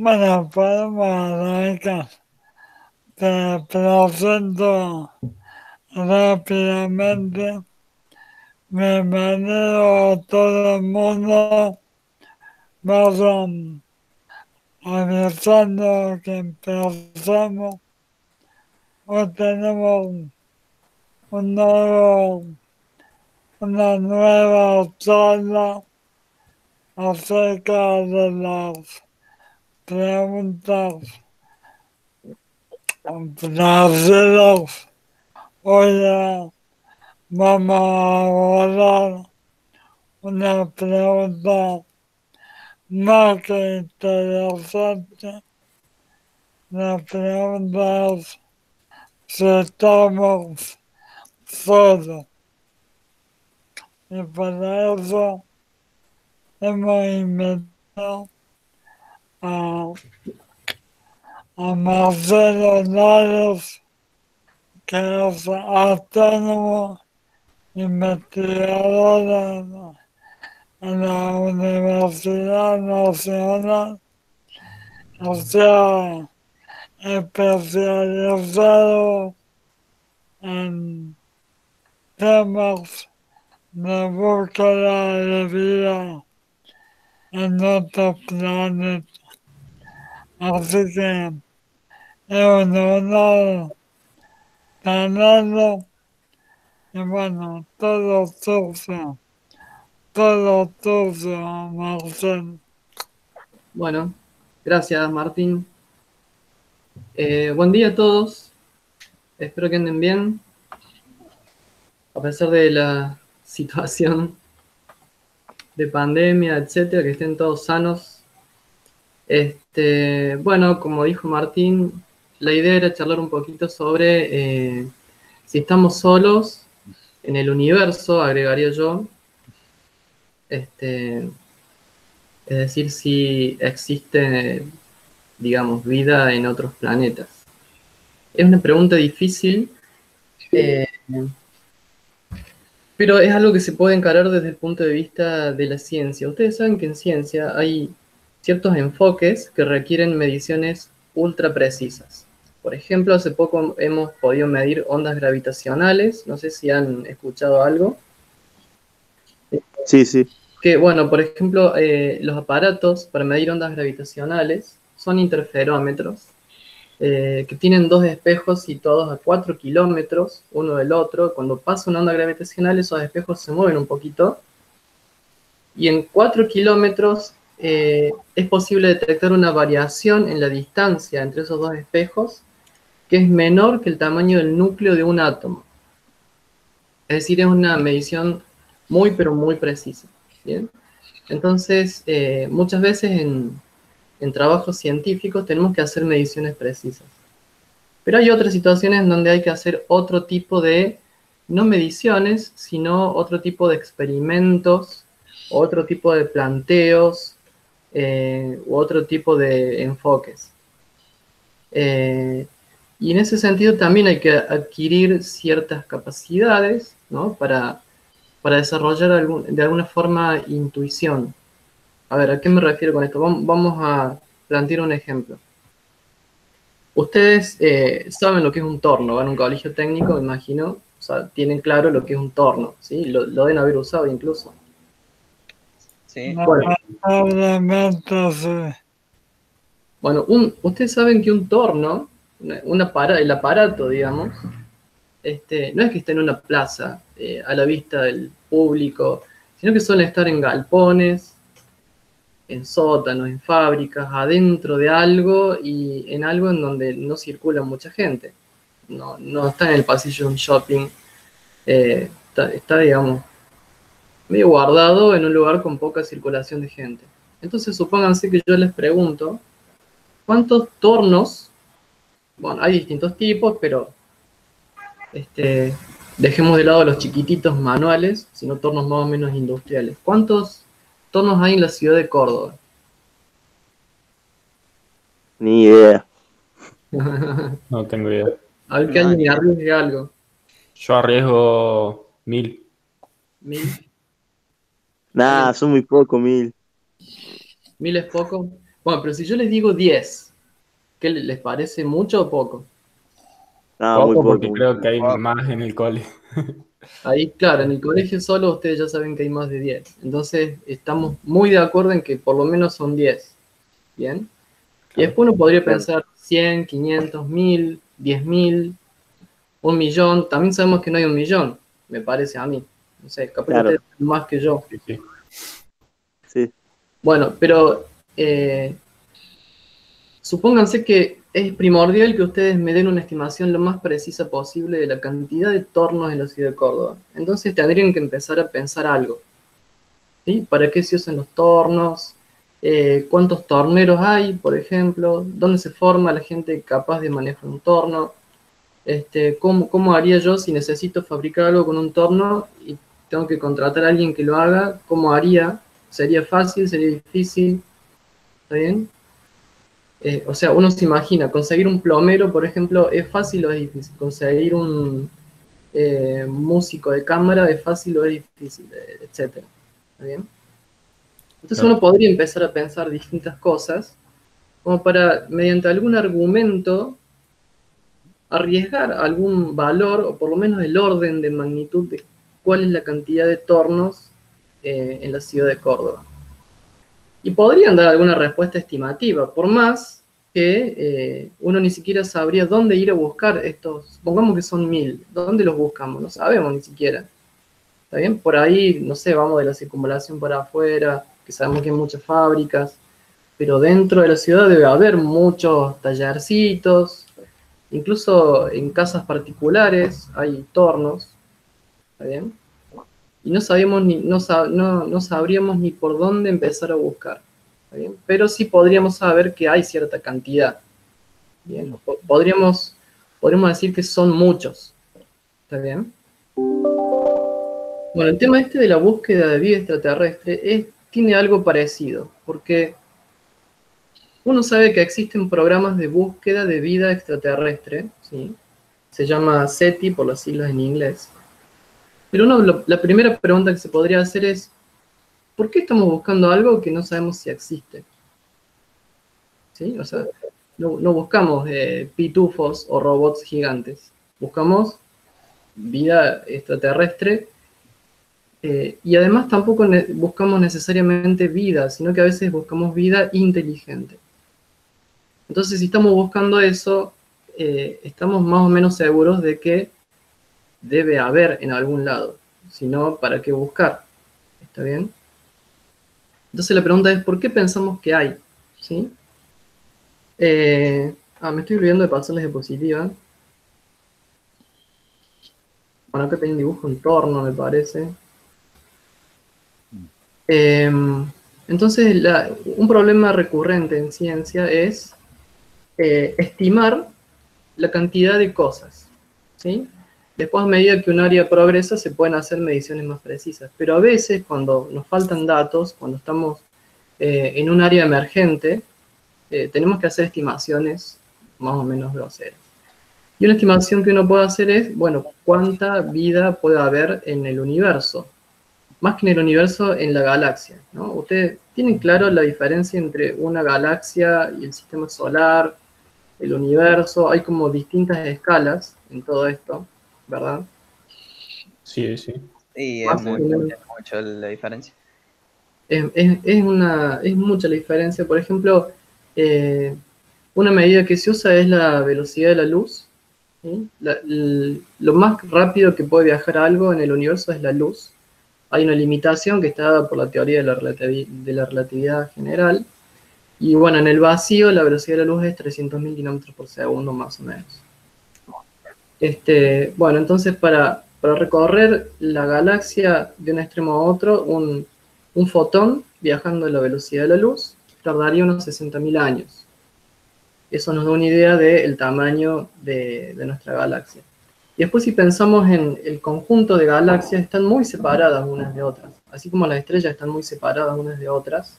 Bueno, podemos arrancar. Te presento rápidamente. Bienvenido a todo el mundo. Vamos avisando que empezamos. Hoy tenemos un nuevo, una nueva charla acerca de las preguntas placeras. Hoy vamos a abordar una pregunta más que interesante. La pregunta es si estamos solos. Y para eso hemos invitado a, a Marcelo Lárez, que es astrónomo, investigador en la Universidad Nacional, o sea, especializado en temas de búsqueda de vida en otros planetas. Así que es un honor tenerlo y bueno, todo tuyo, Marcel. Bueno, gracias Martín. Buen día a todos. Espero que anden bien. A pesar de la situación de pandemia, etcétera, que estén todos sanos. Bueno, como dijo Martín, la idea era charlar un poquito sobre si estamos solos en el universo, agregaría yo. Es decir, si existe, digamos, vida en otros planetas. Es una pregunta difícil. eh, Pero es algo que se puede encarar desde el punto de vista de la ciencia. Ustedes saben que en ciencia hay ciertos enfoques que requieren mediciones ultra precisas. Por ejemplo, hace poco hemos podido medir ondas gravitacionales. No sé si han escuchado algo. Sí, sí. Que, bueno, por ejemplo, los aparatos para medir ondas gravitacionales son interferómetros que tienen dos espejos situados a 4 kilómetros uno del otro. Cuando pasa una onda gravitacional, esos espejos se mueven un poquito. Y en 4 kilómetros es posible detectar una variación en la distancia entre esos dos espejos que es menor que el tamaño del núcleo de un átomo. Es decir, es una medición muy, pero muy precisa. ¿Bien? Entonces, muchas veces en trabajos científicos tenemos que hacer mediciones precisas. Pero hay otras situaciones en donde hay que hacer otro tipo de, no mediciones, sino otro tipo de experimentos, otro tipo de planteos, u otro tipo de enfoques. Y en ese sentido también hay que adquirir ciertas capacidades, ¿no? para desarrollar de alguna forma intuición. A ver, ¿a qué me refiero con esto? Vamos a plantear un ejemplo. Ustedes saben lo que es un torno, van a un colegio técnico, me imagino, o sea, tienen claro lo que es un torno, ¿sí? Lo deben haber usado incluso. Sí. Bueno, Lamentablemente sí. bueno, ustedes saben que un torno, el aparato, digamos, no es que esté en una plaza a la vista del público, sino que suele estar en galpones, en sótanos, en fábricas, adentro de algo y en algo en donde no circula mucha gente. No está en el pasillo de un shopping, está, digamos, medio guardado en un lugar con poca circulación de gente. Entonces, supónganse que yo les pregunto, ¿cuántos tornos? Bueno, hay distintos tipos, pero dejemos de lado los chiquititos manuales, sino tornos más o menos industriales. ¿Cuántos tornos hay en la ciudad de Córdoba? Ni idea. No tengo idea. A ver que No, alguien ni me idea. arriesgue algo. Yo arriesgo 1000. ¿Mil? Nah, ¿Alguien? son muy pocos, 1000. ¿Mil es poco? Bueno, pero si yo les digo 10, ¿qué les parece mucho o poco? No, muy Poco poco. porque creo que hay más en el cole. Ahí, claro, en el colegio solo ustedes ya saben que hay más de 10. Entonces, estamos muy de acuerdo en que por lo menos son 10. ¿Bien? Y Claro. después uno podría Bien. pensar 100, 500, 1000, 10.000, 1.000.000. También sabemos que no hay 1.000.000, me parece a mí. No sé, capaz que Claro, ustedes saben más que yo. Sí, sí. sí. Bueno, pero supónganse que es primordial que ustedes me den una estimación lo más precisa posible de la cantidad de tornos en la ciudad de Córdoba. Entonces tendrían que empezar a pensar algo. ¿Sí? ¿Para qué se usan los tornos? ¿Cuántos torneros hay, por ejemplo? ¿Dónde se forma la gente capaz de manejar un torno? ¿Cómo haría yo si necesito fabricar algo con un torno y tengo que contratar a alguien que lo haga? ¿Cómo haría? ¿Sería fácil? ¿Sería difícil? ¿Está bien? O sea, uno se imagina, conseguir un plomero, por ejemplo, ¿es fácil o es difícil? Conseguir un músico de cámara, ¿es fácil o es difícil? Etcétera. ¿Está bien? Entonces Claro. uno podría empezar a pensar distintas cosas, como para, mediante algún argumento, arriesgar algún valor, o por lo menos el orden de magnitud de cuál es la cantidad de tornos en la ciudad de Córdoba. Y podrían dar alguna respuesta estimativa, por más que uno ni siquiera sabría dónde ir a buscar estos, supongamos que son 1000, ¿dónde los buscamos? No sabemos ni siquiera. ¿Está bien? Por ahí, no sé, vamos de la circunvalación para afuera, que sabemos que hay muchas fábricas, pero dentro de la ciudad debe haber muchos tallercitos, incluso en casas particulares hay tornos, ¿está bien? Y no sabíamos ni, no sabríamos ni por dónde empezar a buscar, ¿está bien? Pero sí podríamos saber que hay cierta cantidad, ¿bien? Podríamos decir que son muchos, ¿está bien? Bueno, el tema este de la búsqueda de vida extraterrestre tiene algo parecido, porque uno sabe que existen programas de búsqueda de vida extraterrestre, ¿sí? Se llama SETI por las siglas en inglés. Pero la primera pregunta que se podría hacer es, ¿por qué estamos buscando algo que no sabemos si existe? ¿Sí? O sea, no buscamos pitufos o robots gigantes. Buscamos vida extraterrestre y además tampoco buscamos necesariamente vida, sino que a veces buscamos vida inteligente. Entonces, si estamos buscando eso, estamos más o menos seguros de que debe haber en algún lado. Si no, ¿para qué buscar? ¿Está bien? Entonces la pregunta es, ¿por qué pensamos que hay? ¿Sí? Me estoy olvidando de pasarles diapositiva. Bueno, acá tengo un dibujo en torno, me parece. Entonces, un problema recurrente en ciencia es estimar la cantidad de cosas, ¿sí? Después, a medida que un área progresa, se pueden hacer mediciones más precisas. Pero a veces, cuando nos faltan datos, cuando estamos en un área emergente, tenemos que hacer estimaciones más o menos groseras. Y una estimación que uno puede hacer es, bueno, ¿cuánta vida puede haber en el universo? Más que en el universo, en la galaxia, ¿no? Ustedes tienen claro la diferencia entre una galaxia y el sistema solar, el universo. Hay como distintas escalas en todo esto, ¿verdad? Sí, sí. Y Más o menos. es mucho la diferencia. Es mucha la diferencia. Por ejemplo, una medida que se usa es la velocidad de la luz, ¿sí? Lo más rápido que puede viajar algo en el universo es la luz. Hay una limitación que está dada por la teoría de la relatividad general. Y bueno, en el vacío la velocidad de la luz es 300.000 kilómetros por segundo más o menos. Bueno, entonces para recorrer la galaxia de un extremo a otro, un fotón viajando a la velocidad de la luz tardaría unos 60.000 años. Eso nos da una idea del tamaño de nuestra galaxia. Y después si pensamos en el conjunto de galaxias, están muy separadas unas de otras. Así como las estrellas están muy separadas unas de otras,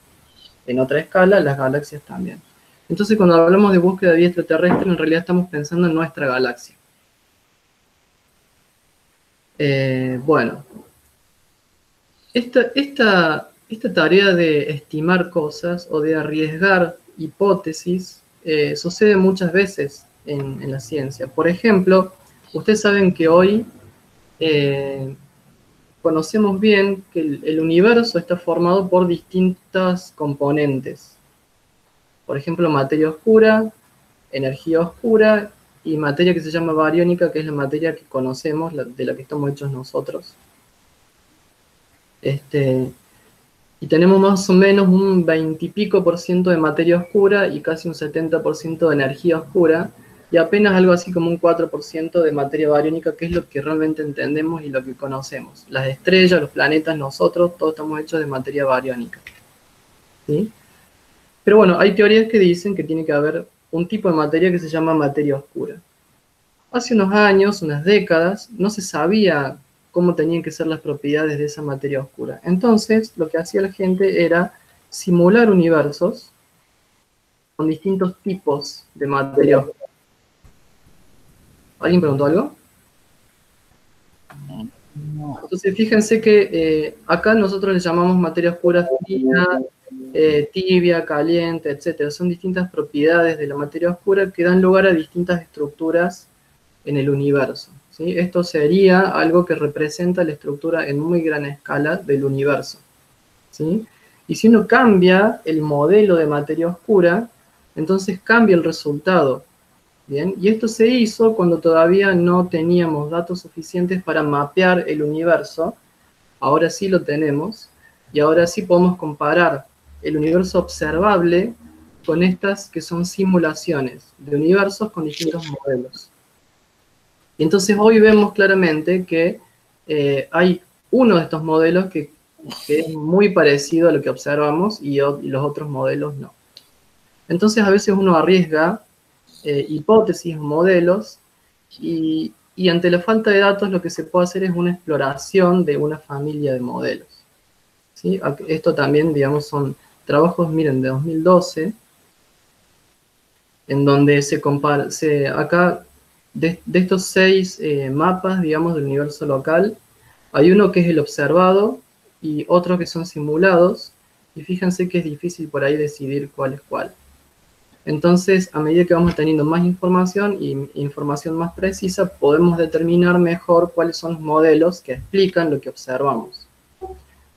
en otra escala, las galaxias también. Entonces cuando hablamos de búsqueda de vida extraterrestre, en realidad estamos pensando en nuestra galaxia. Bueno, esta tarea de estimar cosas o de arriesgar hipótesis sucede muchas veces en la ciencia. Por ejemplo, ustedes saben que hoy conocemos bien que el universo está formado por distintas componentes. Por ejemplo, materia oscura, energía oscura y materia que se llama bariónica, que es la materia que conocemos, de la que estamos hechos nosotros. Y tenemos más o menos un 20 y pico por ciento de materia oscura y casi un 70% de energía oscura, y apenas algo así como un 4% de materia bariónica, que es lo que realmente entendemos y lo que conocemos. Las estrellas, los planetas, nosotros, todos estamos hechos de materia bariónica. ¿Sí? Pero bueno, hay teorías que dicen que tiene que haber un tipo de materia que se llama materia oscura. Hace unos años, unas décadas, no se sabía cómo tenían que ser las propiedades de esa materia oscura. Entonces, lo que hacía la gente era simular universos con distintos tipos de materia oscura. ¿Alguien preguntó algo? No. Entonces, fíjense que acá nosotros le llamamos materia oscura fría, tibia, caliente, etc. Son distintas propiedades de la materia oscura que dan lugar a distintas estructuras en el universo. ¿Sí? Esto sería algo que representa la estructura en muy gran escala del universo. ¿Sí? Y si uno cambia el modelo de materia oscura, entonces cambia el resultado. ¿Bien? Y esto se hizo cuando todavía no teníamos datos suficientes para mapear el universo. Ahora sí lo tenemos, y ahora sí podemos comparar el universo observable con estas que son simulaciones de universos con distintos modelos. Y entonces hoy vemos claramente que hay uno de estos modelos que es muy parecido a lo que observamos y los otros modelos no. Entonces a veces uno arriesga hipótesis, modelos, y ante la falta de datos lo que se puede hacer es una exploración de una familia de modelos. ¿Sí? Esto también, digamos, son trabajos, miren, de 2012, en donde se compara, acá, de estos 6 mapas, digamos, del universo local, hay uno que es el observado y otros que son simulados, y fíjense que es difícil por ahí decidir cuál es cuál. Entonces, a medida que vamos teniendo más información y información más precisa, podemos determinar mejor cuáles son los modelos que explican lo que observamos.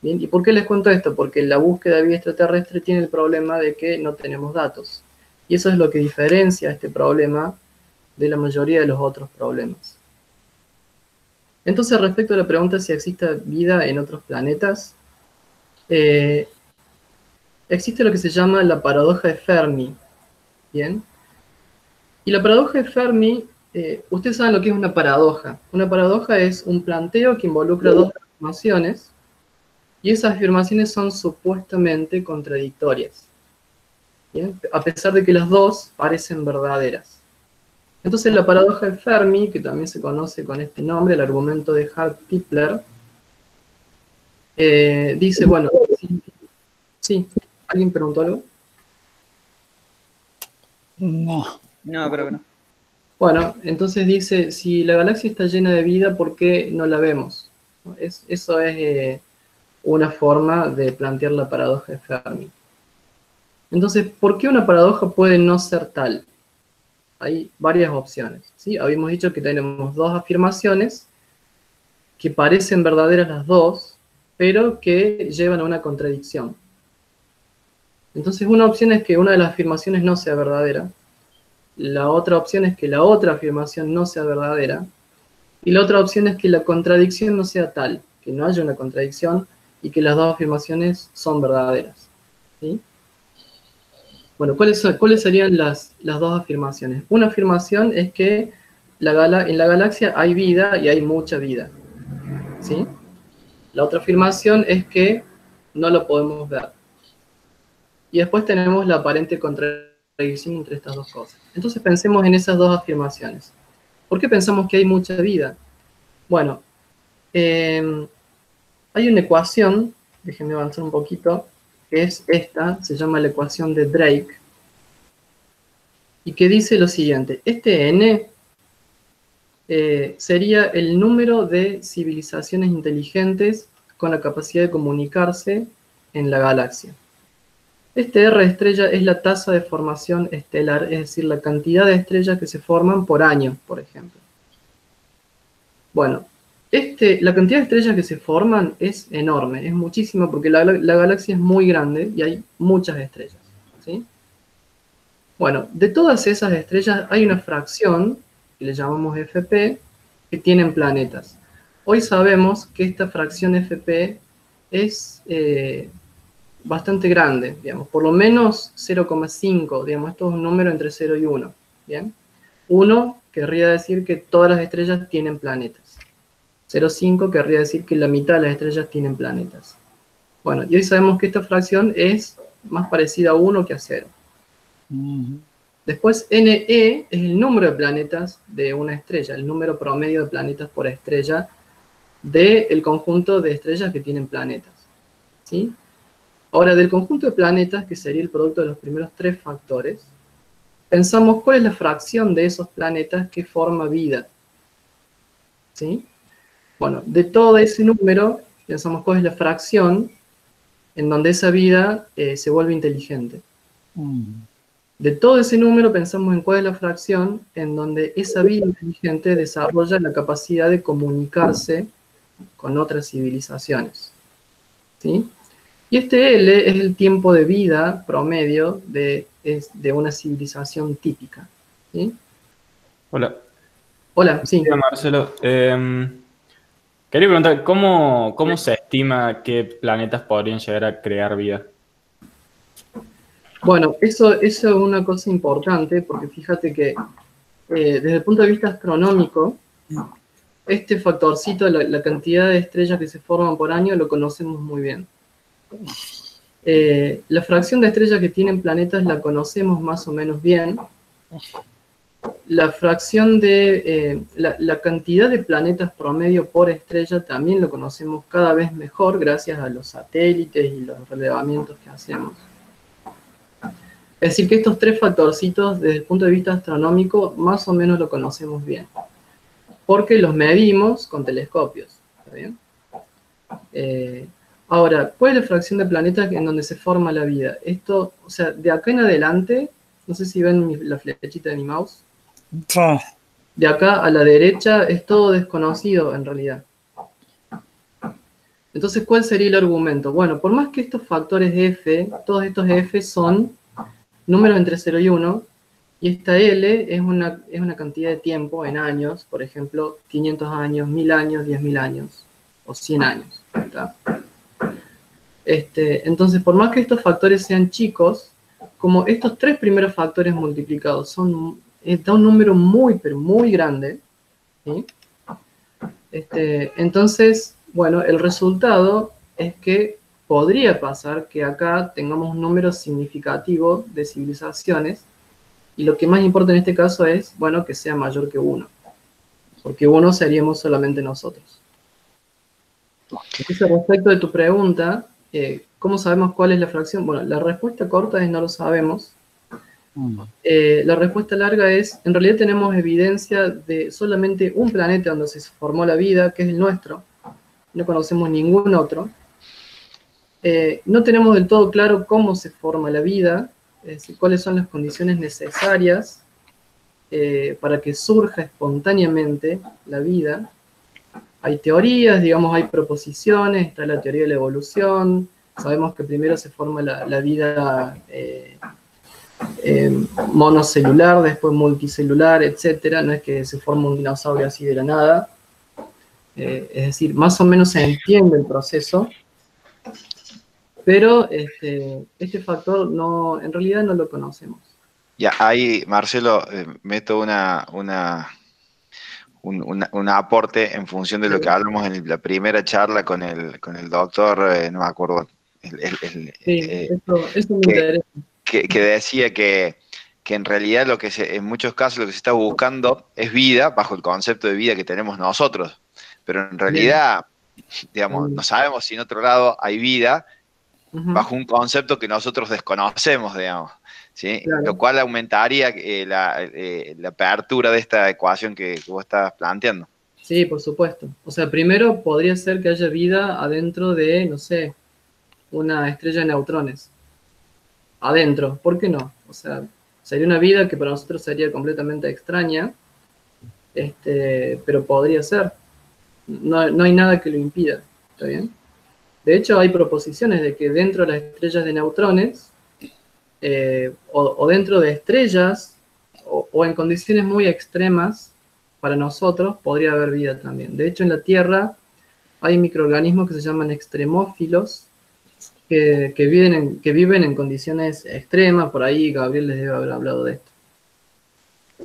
Bien, ¿y por qué les cuento esto? Porque la búsqueda de vida extraterrestre tiene el problema de que no tenemos datos. Y eso es lo que diferencia este problema de la mayoría de los otros problemas. Entonces, respecto a la pregunta si existe vida en otros planetas, existe lo que se llama la paradoja de Fermi. Bien. Y la paradoja de Fermi, ustedes saben lo que es una paradoja. Una paradoja es un planteo que involucra dos afirmaciones, y esas afirmaciones son supuestamente contradictorias. ¿Bien? A pesar de que las dos parecen verdaderas. Entonces la paradoja de Fermi, que también se conoce con este nombre, el argumento de Hart-Tipler, dice, bueno, sí, ¿alguien preguntó algo? No. No, creo que no. Bueno, entonces dice, si la galaxia está llena de vida, ¿por qué no la vemos? Eso es una forma de plantear la paradoja de Fermi. Entonces, ¿por qué una paradoja puede no ser tal? Hay varias opciones, ¿sí? Habíamos dicho que tenemos dos afirmaciones que parecen verdaderas las dos, pero que llevan a una contradicción. Entonces, una opción es que una de las afirmaciones no sea verdadera. La otra opción es que la otra afirmación no sea verdadera. Y la otra opción es que la contradicción no sea tal, que no haya una contradicción y que las dos afirmaciones son verdaderas. ¿Sí? Bueno, ¿cuáles serían las dos afirmaciones? Una afirmación es que en la galaxia hay vida y hay mucha vida. ¿Sí? La otra afirmación es que no lo podemos ver. Y después tenemos la aparente contradicción entre estas dos cosas. Entonces pensemos en esas dos afirmaciones. ¿Por qué pensamos que hay mucha vida? Bueno, hay una ecuación, déjenme avanzar un poquito, que es esta, se llama la ecuación de Drake, y que dice lo siguiente: este n sería el número de civilizaciones inteligentes con la capacidad de comunicarse en la galaxia. Este R estrella es la tasa de formación estelar, es decir, la cantidad de estrellas que se forman por año, por ejemplo. Bueno, la cantidad de estrellas que se forman es enorme, es muchísima porque la galaxia es muy grande y hay muchas estrellas, ¿sí? Bueno, de todas esas estrellas hay una fracción, que le llamamos FP, que tienen planetas. Hoy sabemos que esta fracción FP es bastante grande, digamos, por lo menos 0,5, digamos, esto es un número entre 0 y 1, ¿bien? 1 querría decir que todas las estrellas tienen planetas. 0,5 querría decir que la mitad de las estrellas tienen planetas. Bueno, y hoy sabemos que esta fracción es más parecida a 1 que a 0. Después, NE es el número de planetas de una estrella, el número promedio de planetas por estrella del conjunto de estrellas que tienen planetas, ¿sí? Ahora, del conjunto de planetas, que sería el producto de los primeros 3 factores, pensamos cuál es la fracción de esos planetas que forma vida, ¿sí? Bueno, de todo ese número, pensamos cuál es la fracción en donde esa vida se vuelve inteligente. De todo ese número pensamos en cuál es la fracción en donde esa vida inteligente desarrolla la capacidad de comunicarse con otras civilizaciones, ¿sí? Y este L es el tiempo de vida promedio de una civilización típica, ¿sí? Hola. Hola, sí. Hola, Marcelo. Quería preguntar, ¿cómo se estima qué planetas podrían llegar a crear vida? Bueno, eso es una cosa importante, porque fíjate que desde el punto de vista astronómico, este factorcito, la cantidad de estrellas que se forman por año, lo conocemos muy bien. La fracción de estrellas que tienen planetas la conocemos más o menos bien. La fracción de la cantidad de planetas promedio por estrella también lo conocemos cada vez mejor gracias a los satélites y los relevamientos que hacemos. Es decir, que estos 3 factorcitos, desde el punto de vista astronómico, más o menos lo conocemos bien, porque los medimos con telescopios, ¿está bien? Ahora, ¿cuál es la fracción de planetas en donde se forma la vida? Esto, o sea, de acá en adelante, no sé si ven la flechita de mi mouse, de acá a la derecha es todo desconocido en realidad. Entonces, ¿cuál sería el argumento? Bueno, por más que estos factores F, todos estos F son números entre 0 y 1, y esta L es una cantidad de tiempo en años, por ejemplo, 500 años, 1000 años, 10.000 años, o 100 años, ¿está? Entonces, por más que estos factores sean chicos, como estos 3 primeros factores multiplicados da un número muy, pero muy grande, ¿sí? Entonces, bueno, el resultado es que podría pasar que acá tengamos un número significativo de civilizaciones, y lo que más importa en este caso es, bueno, que sea mayor que 1, porque 1 seríamos solamente nosotros. Entonces, respecto de tu pregunta, ¿cómo sabemos cuál es la fracción? Bueno, la respuesta corta es no lo sabemos. La respuesta larga es, en realidad tenemos evidencia de solamente un planeta donde se formó la vida, que es el nuestro. No conocemos ningún otro. No tenemos del todo claro cómo se forma la vida, es decir, cuáles son las condiciones necesarias para que surja espontáneamente la vida. Hay teorías, digamos, hay proposiciones, está la teoría de la evolución, sabemos que primero se forma la vida monocelular, después multicelular, etcétera. No es que se forma un dinosaurio así de la nada. Es decir, más o menos se entiende el proceso, pero este factor en realidad no lo conocemos. Ya, ahí, Marcelo, meto un aporte en función de lo que hablamos en la primera charla con el doctor, no me acuerdo, Sí, eso me interesa. Que decía que en realidad en muchos casos lo que se está buscando es vida, bajo el concepto de vida que tenemos nosotros, pero en realidad, digamos, no sabemos si en otro lado hay vida bajo un concepto que nosotros desconocemos, digamos, ¿sí? Claro. Lo cual aumentaría la apertura de esta ecuación que vos estás planteando. Sí, por supuesto. O sea, primero podría ser que haya vida adentro de, no sé, una estrella de neutrones. adentro. ¿Por qué no? O sea, sería una vida que para nosotros sería completamente extraña, pero podría ser. No hay nada que lo impida, ¿está bien? De hecho, hay proposiciones de que dentro de las estrellas de neutrones, o dentro de estrellas, o en condiciones muy extremas, para nosotros podría haber vida también. De hecho, en la Tierra hay microorganismos que se llaman extremófilos, que viven en condiciones extremas. Por ahí Gabriel les debe haber hablado de esto.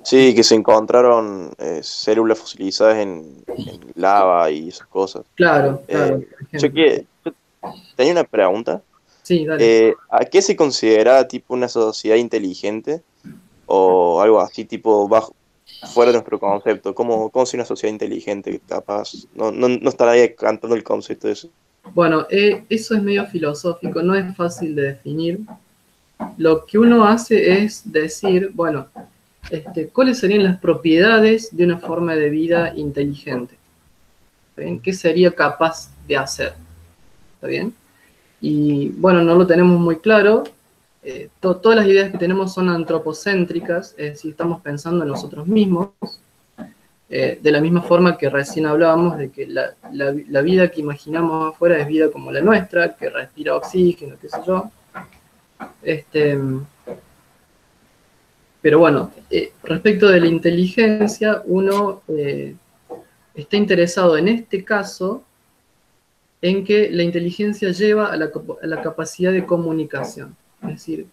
Sí, que se encontraron células fosilizadas en lava y esas cosas. Claro, claro. Yo tenía una pregunta. Sí, dale. ¿A qué se considera tipo una sociedad inteligente? O algo así, tipo fuera de nuestro concepto. ¿Cómo es una sociedad inteligente? Capaz, no estaría cantando el concepto de eso. Bueno, eso es medio filosófico, no es fácil de definir. Lo que uno hace es decir, bueno, ¿cuáles serían las propiedades de una forma de vida inteligente? ¿Está bien? ¿Qué sería capaz de hacer? ¿Está bien? Y bueno, no lo tenemos muy claro. Todas las ideas que tenemos son antropocéntricas, es decir, estamos pensando en nosotros mismos, de la misma forma que recién hablábamos de que la vida que imaginamos afuera es vida como la nuestra, que respira oxígeno, qué sé yo. Pero bueno, respecto de la inteligencia, uno está interesado en este caso en que la inteligencia lleva a la capacidad de comunicación. Es decir,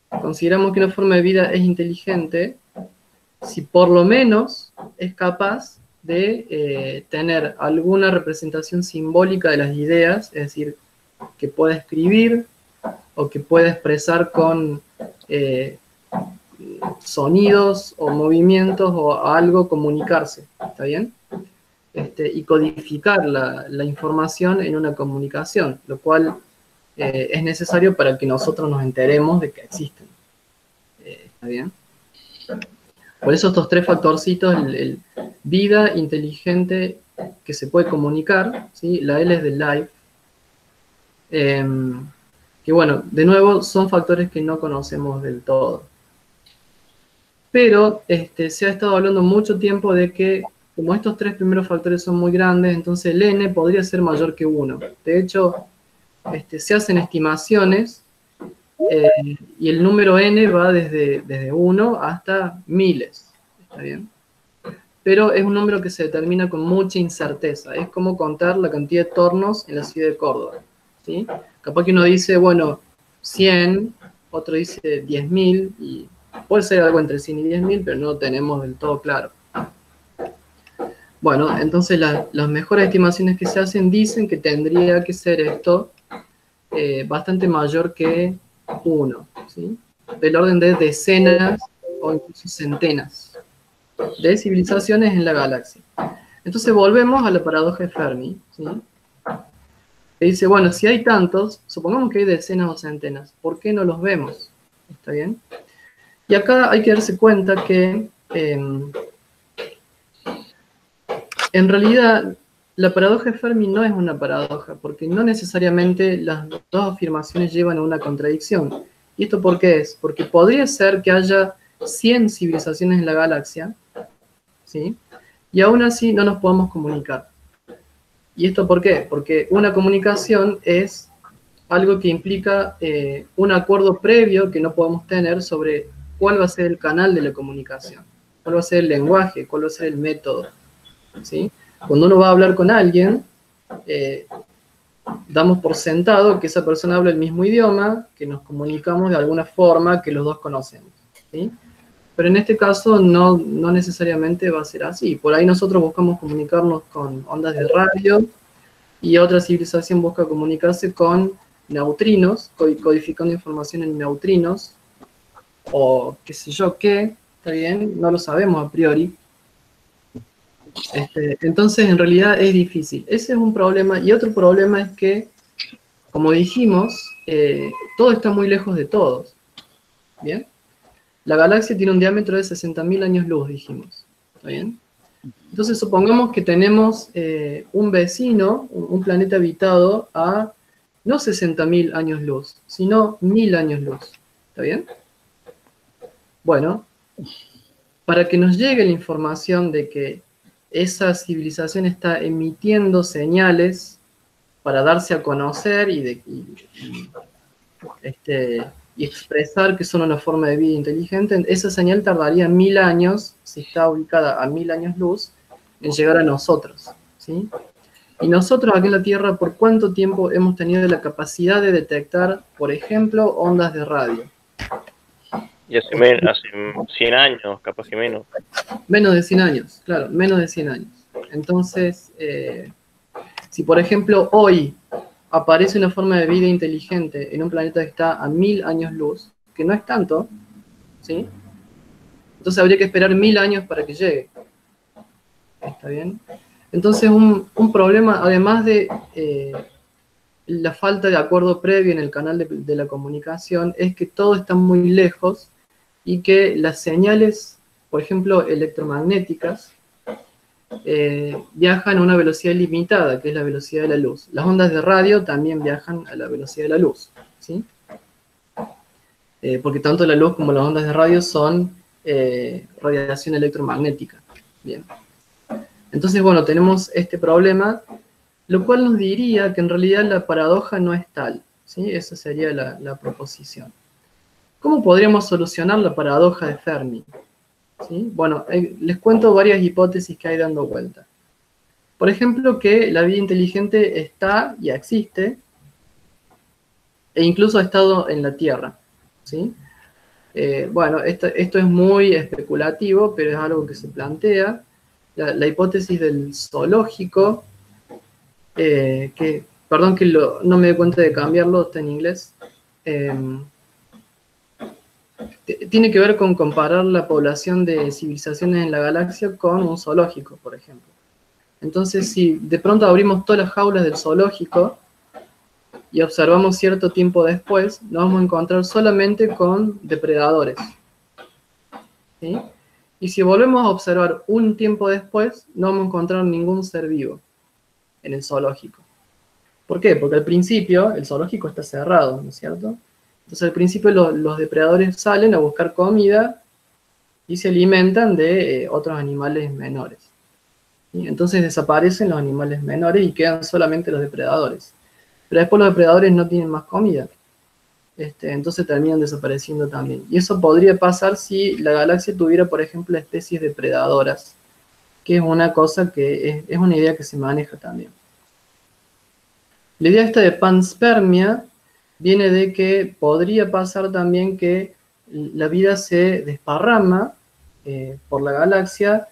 consideramos que una forma de vida es inteligente si por lo menos es capaz de tener alguna representación simbólica de las ideas, es decir, que pueda escribir o que pueda expresar con sonidos o movimientos o algo, comunicarse, ¿está bien? Y codificar la información en una comunicación, lo cual es necesario para que nosotros nos enteremos de que existen. ¿Está bien? Por eso estos tres factorcitos, el vida inteligente que se puede comunicar, ¿sí? La L es de life, que bueno, de nuevo son factores que no conocemos del todo. Pero se ha estado hablando mucho tiempo de que como estos tres primeros factores son muy grandes, entonces el N podría ser mayor que 1. De hecho, se hacen estimaciones y el número N va desde 1 hasta miles, ¿está bien? Pero es un número que se determina con mucha incerteza. Es como contar la cantidad de tornos en la ciudad de Córdoba, ¿sí? Capaz que uno dice, bueno, 100, otro dice 10.000, y puede ser algo entre 100 y 10.000, pero no lo tenemos del todo claro. Bueno, entonces las mejores estimaciones que se hacen dicen que tendría que ser esto bastante mayor que 1, ¿sí? Del orden de decenas o incluso centenas de civilizaciones en la galaxia. Entonces volvemos a la paradoja de Fermi, ¿sí? Que dice, bueno, si hay tantos, supongamos que hay decenas o centenas, ¿por qué no los vemos? ¿Está bien? Y acá hay que darse cuenta que en realidad la paradoja de Fermi no es una paradoja, porque no necesariamente las dos afirmaciones llevan a una contradicción. ¿Y esto por qué es? Porque podría ser que haya 100 civilizaciones en la galaxia, ¿sí? Y aún así no nos podamos comunicar. ¿Y esto por qué? Porque una comunicación es algo que implica un acuerdo previo que no podemos tener sobre cuál va a ser el canal de la comunicación, cuál va a ser el lenguaje, cuál va a ser el método, ¿sí? Cuando uno va a hablar con alguien, damos por sentado que esa persona habla el mismo idioma, que nos comunicamos de alguna forma que los dos conocemos, ¿sí? Pero en este caso no necesariamente va a ser así. Por ahí nosotros buscamos comunicarnos con ondas de radio y otra civilización busca comunicarse con neutrinos, codificando información en neutrinos, o qué sé yo qué, ¿está bien? No lo sabemos a priori. Entonces, en realidad es difícil. Ese es un problema. Y otro problema es que, como dijimos, todo está muy lejos de todos. ¿Bien? La galaxia tiene un diámetro de 60.000 años luz, dijimos. ¿Está bien? Entonces, supongamos que tenemos un vecino, un planeta habitado a no 60.000 años luz, sino 1.000 años luz. ¿Está bien? Bueno, para que nos llegue la información de que esa civilización está emitiendo señales para darse a conocer y expresar que son una forma de vida inteligente, esa señal tardaría 1000 años, si está ubicada a 1000 años luz, en llegar a nosotros, ¿sí? Y nosotros aquí en la Tierra, ¿por cuánto tiempo hemos tenido la capacidad de detectar, por ejemplo, ondas de radio? Y hace 100 años, capaz que menos. Menos de 100 años, claro, menos de 100 años. Entonces, si por ejemplo hoy aparece una forma de vida inteligente en un planeta que está a 1000 años luz, que no es tanto, ¿sí? Entonces habría que esperar 1000 años para que llegue. ¿Está bien? Entonces un problema, además de la falta de acuerdo previo en el canal de la comunicación, es que todo está muy lejos y que las señales, por ejemplo, electromagnéticas, viajan a una velocidad limitada, que es la velocidad de la luz. Las ondas de radio también viajan a la velocidad de la luz, ¿sí? Porque tanto la luz como las ondas de radio son radiación electromagnética. Bien. Entonces, bueno, tenemos este problema, lo cual nos diría que en realidad la paradoja no es tal, ¿sí? Esa sería la proposición. ¿Cómo podríamos solucionar la paradoja de Fermi? ¿Sí? Bueno, les cuento varias hipótesis que hay dando vuelta. Por ejemplo, que la vida inteligente está y existe, e incluso ha estado en la Tierra, ¿sí? Bueno, esto es muy especulativo, pero es algo que se plantea. La hipótesis del zoológico, perdón que no me doy cuenta de cambiarlo, está en inglés, tiene que ver con comparar la población de civilizaciones en la galaxia con un zoológico, por ejemplo. Entonces, si de pronto abrimos todas las jaulas del zoológico y observamos cierto tiempo después, nos vamos a encontrar solamente con depredadores, ¿sí? Y si volvemos a observar un tiempo después, no vamos a encontrar ningún ser vivo en el zoológico. ¿Por qué? Porque al principio el zoológico está cerrado, ¿no es cierto? Entonces al principio los depredadores salen a buscar comida y se alimentan de otros animales menores, ¿sí? Entonces desaparecen los animales menores y quedan solamente los depredadores. Pero después los depredadores no tienen más comida. Entonces terminan desapareciendo también. Y eso podría pasar si la galaxia tuviera, por ejemplo, especies depredadoras, que es una cosa que es una idea que se maneja también. La idea esta de panspermia viene de que podría pasar también que la vida se desparrama por la galaxia,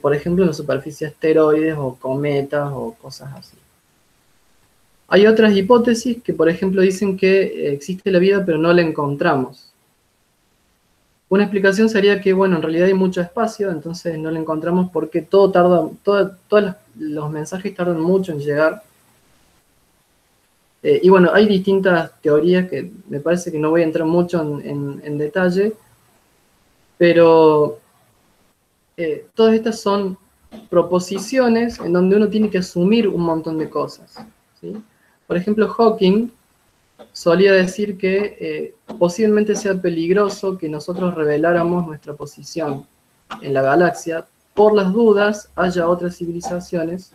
por ejemplo, en la superficie de asteroides o cometas o cosas así. Hay otras hipótesis que, por ejemplo, dicen que existe la vida pero no la encontramos. Una explicación sería que, bueno, en realidad hay mucho espacio, entonces no la encontramos porque todos los mensajes tardan mucho en llegar. Y bueno, hay distintas teorías que me parece que no voy a entrar mucho en detalle, pero todas estas son proposiciones en donde uno tiene que asumir un montón de cosas, ¿sí? Por ejemplo, Hawking solía decir que posiblemente sea peligroso que nosotros reveláramos nuestra posición en la galaxia. Por las dudas, haya otras civilizaciones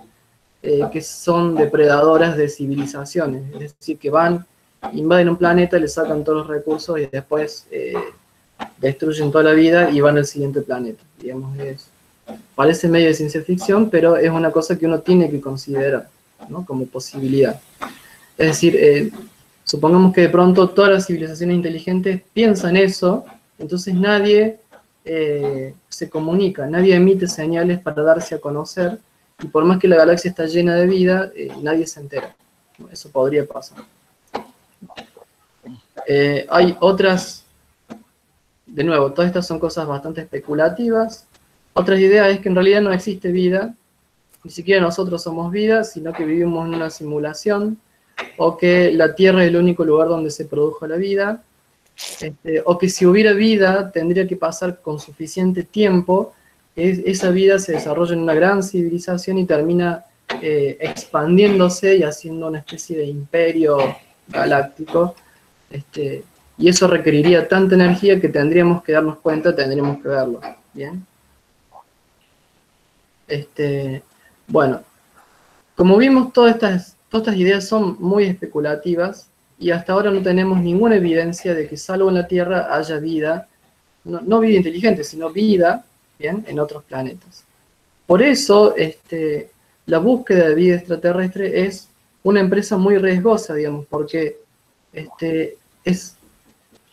que son depredadoras de civilizaciones. Es decir, que van, invaden un planeta, le sacan todos los recursos y después destruyen toda la vida y van al siguiente planeta. Digamos, parece medio de ciencia ficción, pero es una cosa que uno tiene que considerar, ¿no? Como posibilidad. Es decir, supongamos que de pronto todas las civilizaciones inteligentes piensan eso, entonces nadie se comunica, nadie emite señales para darse a conocer, y por más que la galaxia está llena de vida, nadie se entera. Eso podría pasar. Hay otras, de nuevo, todas estas son cosas bastante especulativas. Otra idea es que en realidad no existe vida, ni siquiera nosotros somos vida, sino que vivimos en una simulación, o que la Tierra es el único lugar donde se produjo la vida, o que si hubiera vida tendría que pasar con suficiente tiempo, esa vida se desarrolla en una gran civilización y termina expandiéndose y haciendo una especie de imperio galáctico, Y eso requeriría tanta energía que tendríamos que darnos cuenta, tendríamos que verlo. ¿Bien? Bueno, como vimos, todas estas ideas son muy especulativas y hasta ahora no tenemos ninguna evidencia de que salvo en la Tierra haya vida, no vida inteligente, sino vida, ¿bien?, en otros planetas. Por eso, la búsqueda de vida extraterrestre es una empresa muy riesgosa, digamos, porque es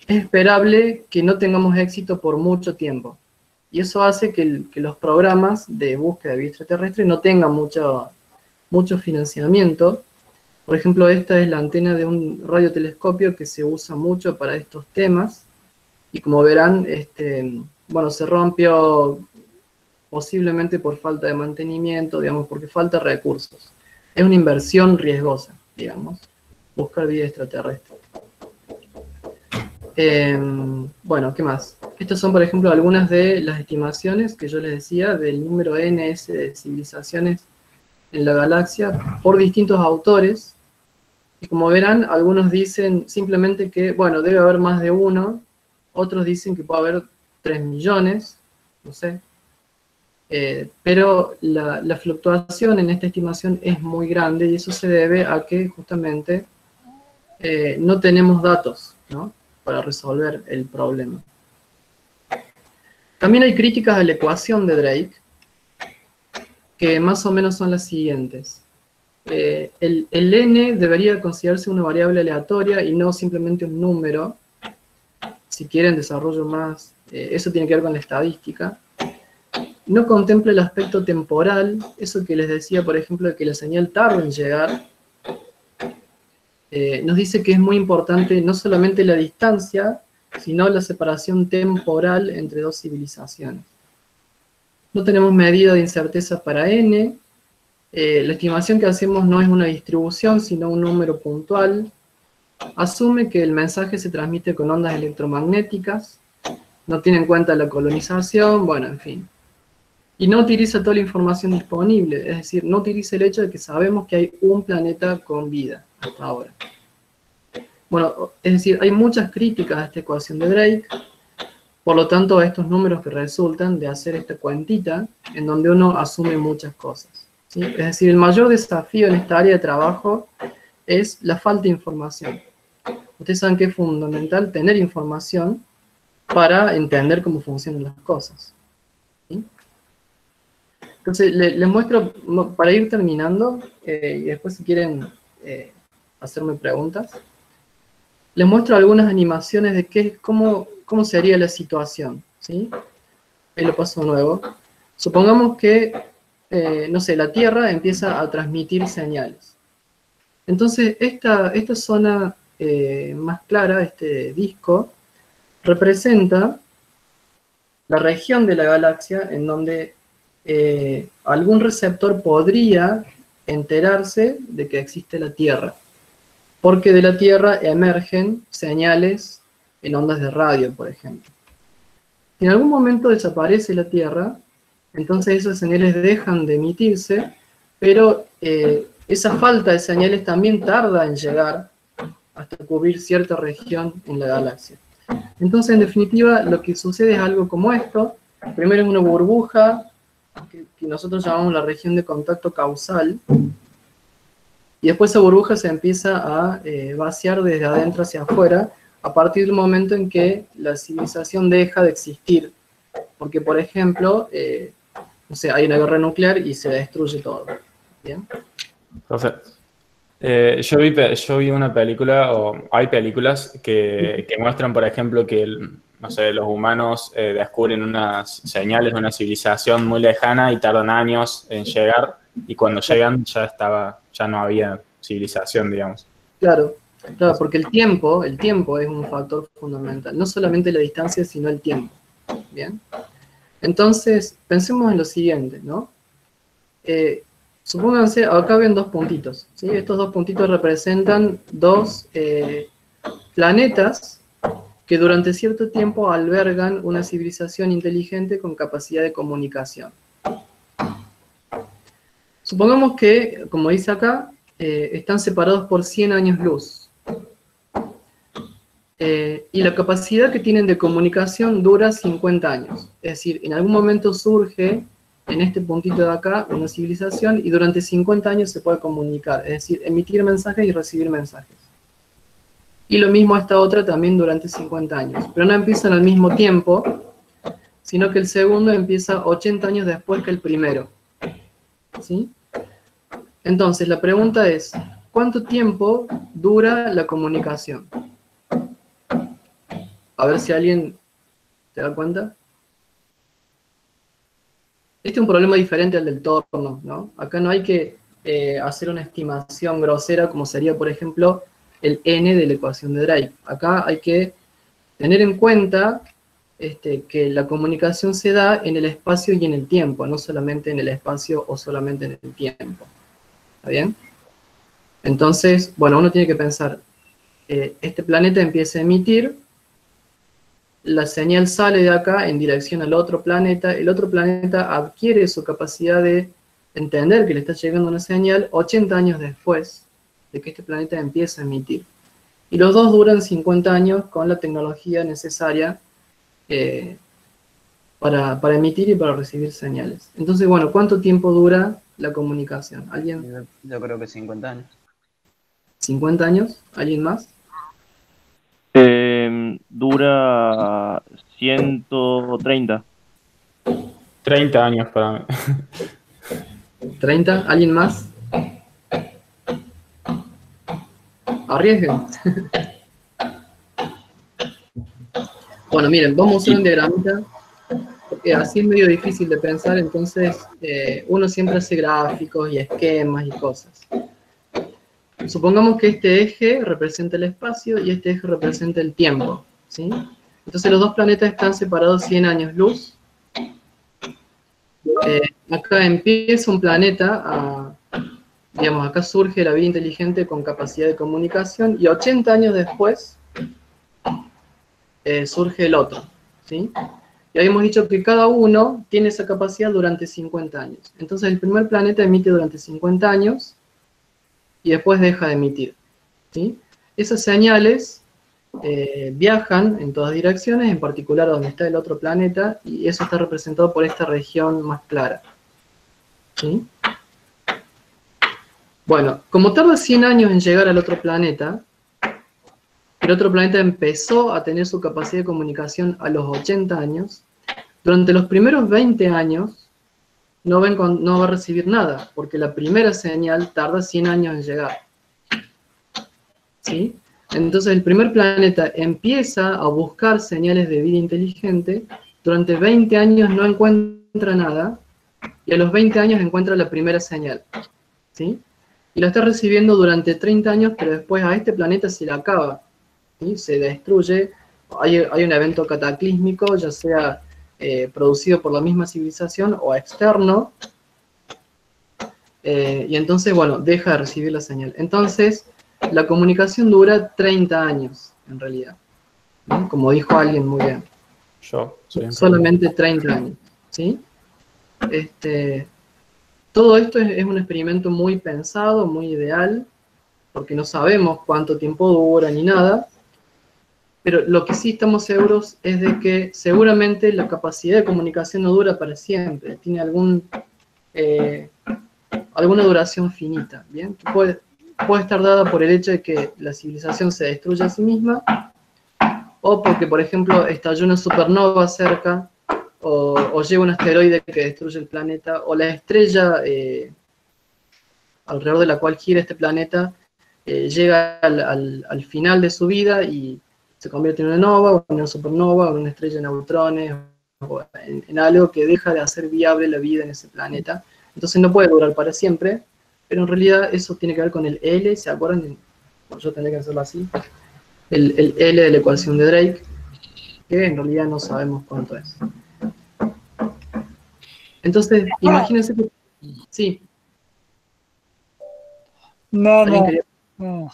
esperable que no tengamos éxito por mucho tiempo. Y eso hace que los programas de búsqueda de vida extraterrestre no tengan mucho financiamiento. Por ejemplo, esta es la antena de un radiotelescopio que se usa mucho para estos temas. Y como verán, bueno, se rompió posiblemente por falta de mantenimiento, digamos, porque falta recursos. Es una inversión riesgosa, digamos, buscar vida extraterrestre. Bueno, ¿qué más? Estas son, por ejemplo, algunas de las estimaciones que yo les decía del número NS de civilizaciones en la galaxia por distintos autores. Y como verán, algunos dicen simplemente que, bueno, debe haber más de uno, otros dicen que puede haber 3 millones, no sé. Pero la fluctuación en esta estimación es muy grande y eso se debe a que justamente no tenemos datos, ¿no?, para resolver el problema. También hay críticas a la ecuación de Drake, que más o menos son las siguientes. El n debería considerarse una variable aleatoria y no simplemente un número. Si quieren desarrollo más, eso tiene que ver con la estadística. No contempla el aspecto temporal, eso que les decía, por ejemplo, de que la señal tarda en llegar. Nos dice que es muy importante no solamente la distancia, sino la separación temporal entre dos civilizaciones. No tenemos medida de incerteza para n. La estimación que hacemos no es una distribución, sino un número puntual. Asume que el mensaje se transmite con ondas electromagnéticas. No tiene en cuenta la colonización, bueno, en fin. Y no utiliza toda la información disponible, es decir, no utiliza el hecho de que sabemos que hay un planeta con vida hasta ahora. Bueno, es decir, hay muchas críticas a esta ecuación de Drake, por lo tanto a estos números que resultan de hacer esta cuentita, en donde uno asume muchas cosas, ¿sí? Es decir, el mayor desafío en esta área de trabajo es la falta de información. Ustedes saben que es fundamental tener información para entender cómo funcionan las cosas, ¿sí? Entonces, les muestro, para ir terminando, y después si quieren hacerme preguntas, les muestro algunas animaciones de cómo sería la situación, ¿sí? Ahí lo paso de nuevo. Supongamos que, no sé, la Tierra empieza a transmitir señales. Entonces, esta zona más clara, este disco, representa la región de la galaxia en donde algún receptor podría enterarse de que existe la Tierra, porque de la Tierra emergen señales en ondas de radio, por ejemplo. Si en algún momento desaparece la Tierra, entonces esas señales dejan de emitirse, pero esa falta de señales también tarda en llegar hasta cubrir cierta región en la galaxia. Entonces, en definitiva, lo que sucede es algo como esto. Primero es una burbuja, que nosotros llamamos la región de contacto causal, y después esa burbuja se empieza a vaciar desde adentro hacia afuera, a partir del momento en que la civilización deja de existir. Porque, por ejemplo, no sé, hay una guerra nuclear y se destruye todo. ¿Bien? Perfecto. Yo vi una película, o hay películas que muestran, por ejemplo, que no sé, los humanos descubren unas señales de una civilización muy lejana y tardan años en llegar, y cuando llegan ya no había civilización, digamos. Claro, porque el tiempo es un factor fundamental. No solamente la distancia, sino el tiempo. ¿Bien? Entonces, pensemos en lo siguiente, ¿no? Supónganse, acá ven dos puntitos, ¿sí? Estos dos puntitos representan dos planetas que durante cierto tiempo albergan una civilización inteligente con capacidad de comunicación. Supongamos que, como dice acá, están separados por 100 años luz. Y la capacidad que tienen de comunicación dura 50 años. Es decir, en algún momento surge, en este puntito de acá, una civilización y durante 50 años se puede comunicar. Es decir, emitir mensajes y recibir mensajes. Y lo mismo esta otra también durante 50 años. Pero no empiezan al mismo tiempo, sino que el segundo empieza 80 años después que el primero. ¿Sí? Entonces, la pregunta es, ¿cuánto tiempo dura la comunicación? A ver si alguien se da cuenta. Este es un problema diferente al del torno, ¿no? Acá no hay que hacer una estimación grosera como sería, por ejemplo, el n de la ecuación de Drake. Acá hay que tener en cuenta que la comunicación se da en el espacio y en el tiempo, no solamente en el espacio o solamente en el tiempo. ¿Está bien? Entonces, bueno, uno tiene que pensar, este planeta empieza a emitir, la señal sale de acá en dirección al otro planeta, el otro planeta adquiere su capacidad de entender que le está llegando una señal 80 años después de que este planeta empieza a emitir. Y los dos duran 50 años con la tecnología necesaria para emitir y para recibir señales. Entonces, bueno, ¿cuánto tiempo dura la comunicación? ¿Alguien? Yo creo que 50 años. ¿50 años? ¿Alguien más? Dura 130. 30 años para mí. ¿30? ¿Alguien más? Arriesguen. Bueno, miren, vamos a usar un diagramita, porque así es medio difícil de pensar, entonces uno siempre hace gráficos y esquemas y cosas. Supongamos que este eje representa el espacio y este eje representa el tiempo, ¿sí? Entonces los dos planetas están separados 100 años luz. Acá empieza un planeta digamos, acá surge la vida inteligente con capacidad de comunicación y 80 años después surge el otro, ¿sí? Y habíamos dicho que cada uno tiene esa capacidad durante 50 años. Entonces el primer planeta emite durante 50 años y después deja de emitir, ¿sí? Esas señales viajan en todas direcciones, en particular a donde está el otro planeta, y eso está representado por esta región más clara, ¿sí? Bueno, como tarda 100 años en llegar al otro planeta, el otro planeta empezó a tener su capacidad de comunicación a los 80 años, durante los primeros 20 años no va a recibir nada, porque la primera señal tarda 100 años en llegar, ¿sí? Entonces el primer planeta empieza a buscar señales de vida inteligente, durante 20 años no encuentra nada, y a los 20 años encuentra la primera señal, ¿sí? Y la está recibiendo durante 30 años, pero después a este planeta se le acaba, ¿sí? Se destruye, hay un evento cataclísmico, ya sea producido por la misma civilización o externo, y entonces, bueno, deja de recibir la señal. Entonces, la comunicación dura 30 años, en realidad, ¿no? Como dijo alguien muy bien. Yo soy Solamente 30 años, ¿sí? Todo esto es un experimento muy pensado, muy ideal, porque no sabemos cuánto tiempo dura ni nada, pero lo que sí estamos seguros es de que seguramente la capacidad de comunicación no dura para siempre, tiene alguna duración finita, ¿bien? Puede estar dada por el hecho de que la civilización se destruye a sí misma, o porque, por ejemplo, estalló una supernova cerca, o llega un asteroide que destruye el planeta, o la estrella alrededor de la cual gira este planeta llega al final de su vida y se convierte en una nova, o en una supernova, o en una estrella de neutrones, o en algo que deja de hacer viable la vida en ese planeta. Entonces no puede durar para siempre, pero en realidad eso tiene que ver con el L, ¿se acuerdan? Bueno, yo tendría que hacerlo así. El L de la ecuación de Drake, que en realidad no sabemos cuánto es. Entonces, imagínense que... Sí. No, ¿Alguien no, quería? no.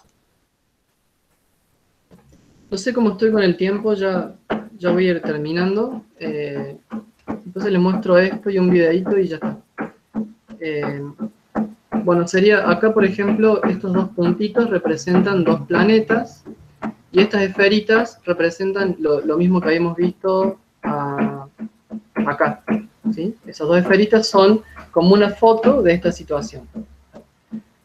No sé cómo estoy con el tiempo, ya voy a ir terminando. Entonces les muestro esto y un videito y ya está. Bueno, sería acá, por ejemplo, estos dos puntitos representan dos planetas Y estas esferitas representan lo mismo que habíamos visto acá, ¿sí? Esas dos esferitas son como una foto de esta situación.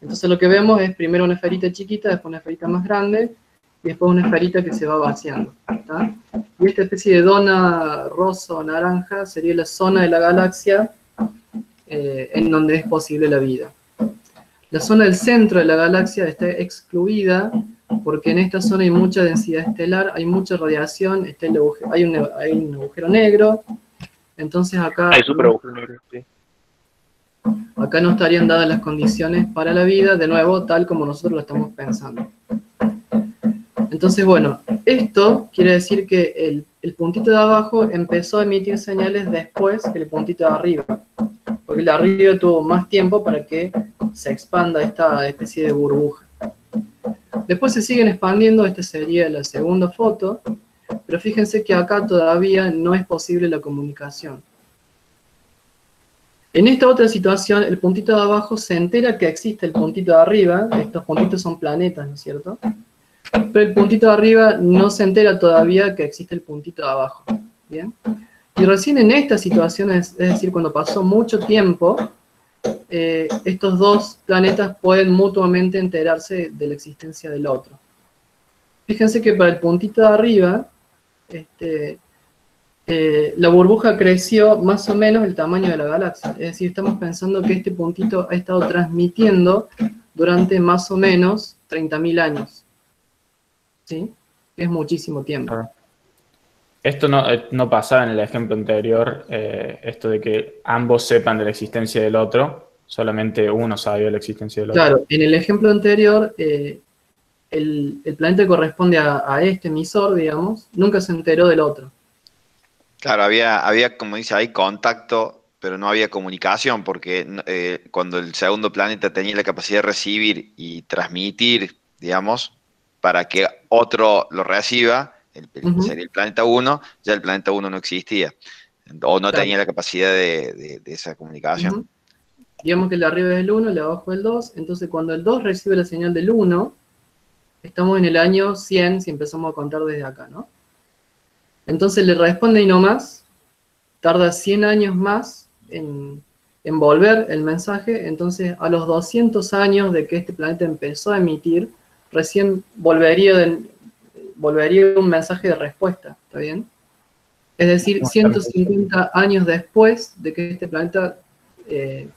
Entonces lo que vemos es primero una esferita chiquita, después una esferita más grande, y después una esferita que se va vaciando, ¿tá? Y esta especie de dona rosa o naranja sería la zona de la galaxia en donde es posible la vida. La zona del centro de la galaxia está excluida porque en esta zona hay mucha densidad estelar, hay mucha radiación, hay un agujero negro, entonces acá, Hay super agujero negro, sí. acá no estarían dadas las condiciones para la vida, de nuevo, tal como nosotros lo estamos pensando. Entonces, bueno, esto quiere decir que el puntito de abajo empezó a emitir señales después que el puntito de arriba, porque el de arriba tuvo más tiempo para que se expanda esta especie de burbuja. Después se siguen expandiendo, esta sería la segunda foto, pero fíjense que acá todavía no es posible la comunicación. En esta otra situación, el puntito de abajo se entera que existe el puntito de arriba, estos puntitos son planetas, ¿no es cierto? Pero el puntito de arriba no se entera todavía que existe el puntito de abajo, ¿bien? Y recién en esta situación, es decir, cuando pasó mucho tiempo, estos dos planetas pueden mutuamente enterarse de la existencia del otro. Fíjense que para el puntito de arriba, la burbuja creció más o menos el tamaño de la galaxia. Es decir, estamos pensando que este puntito ha estado transmitiendo durante más o menos 30.000 años. ¿Sí? Es muchísimo tiempo. Esto no pasaba en el ejemplo anterior, esto de que ambos sepan de la existencia del otro, solamente uno sabía de la existencia del otro. Claro, en el ejemplo anterior, el planeta que corresponde a este emisor, digamos, nunca se enteró del otro. Claro, había, como dice ahí, contacto, pero no había comunicación, porque cuando el segundo planeta tenía la capacidad de recibir y transmitir, digamos, para que otro lo reciba, sería el planeta 1, ya el planeta 1 no existía, o no tenía la capacidad de esa comunicación. Digamos que el de arriba es el 1, el de abajo es el 2, entonces cuando el 2 recibe la señal del 1, estamos en el año 100, si empezamos a contar desde acá, ¿no? Entonces le responde y no más, tarda 100 años más en volver el mensaje, entonces a los 200 años de que este planeta empezó a emitir, recién volvería un mensaje de respuesta, ¿está bien? Es decir, 150 años después de que este planeta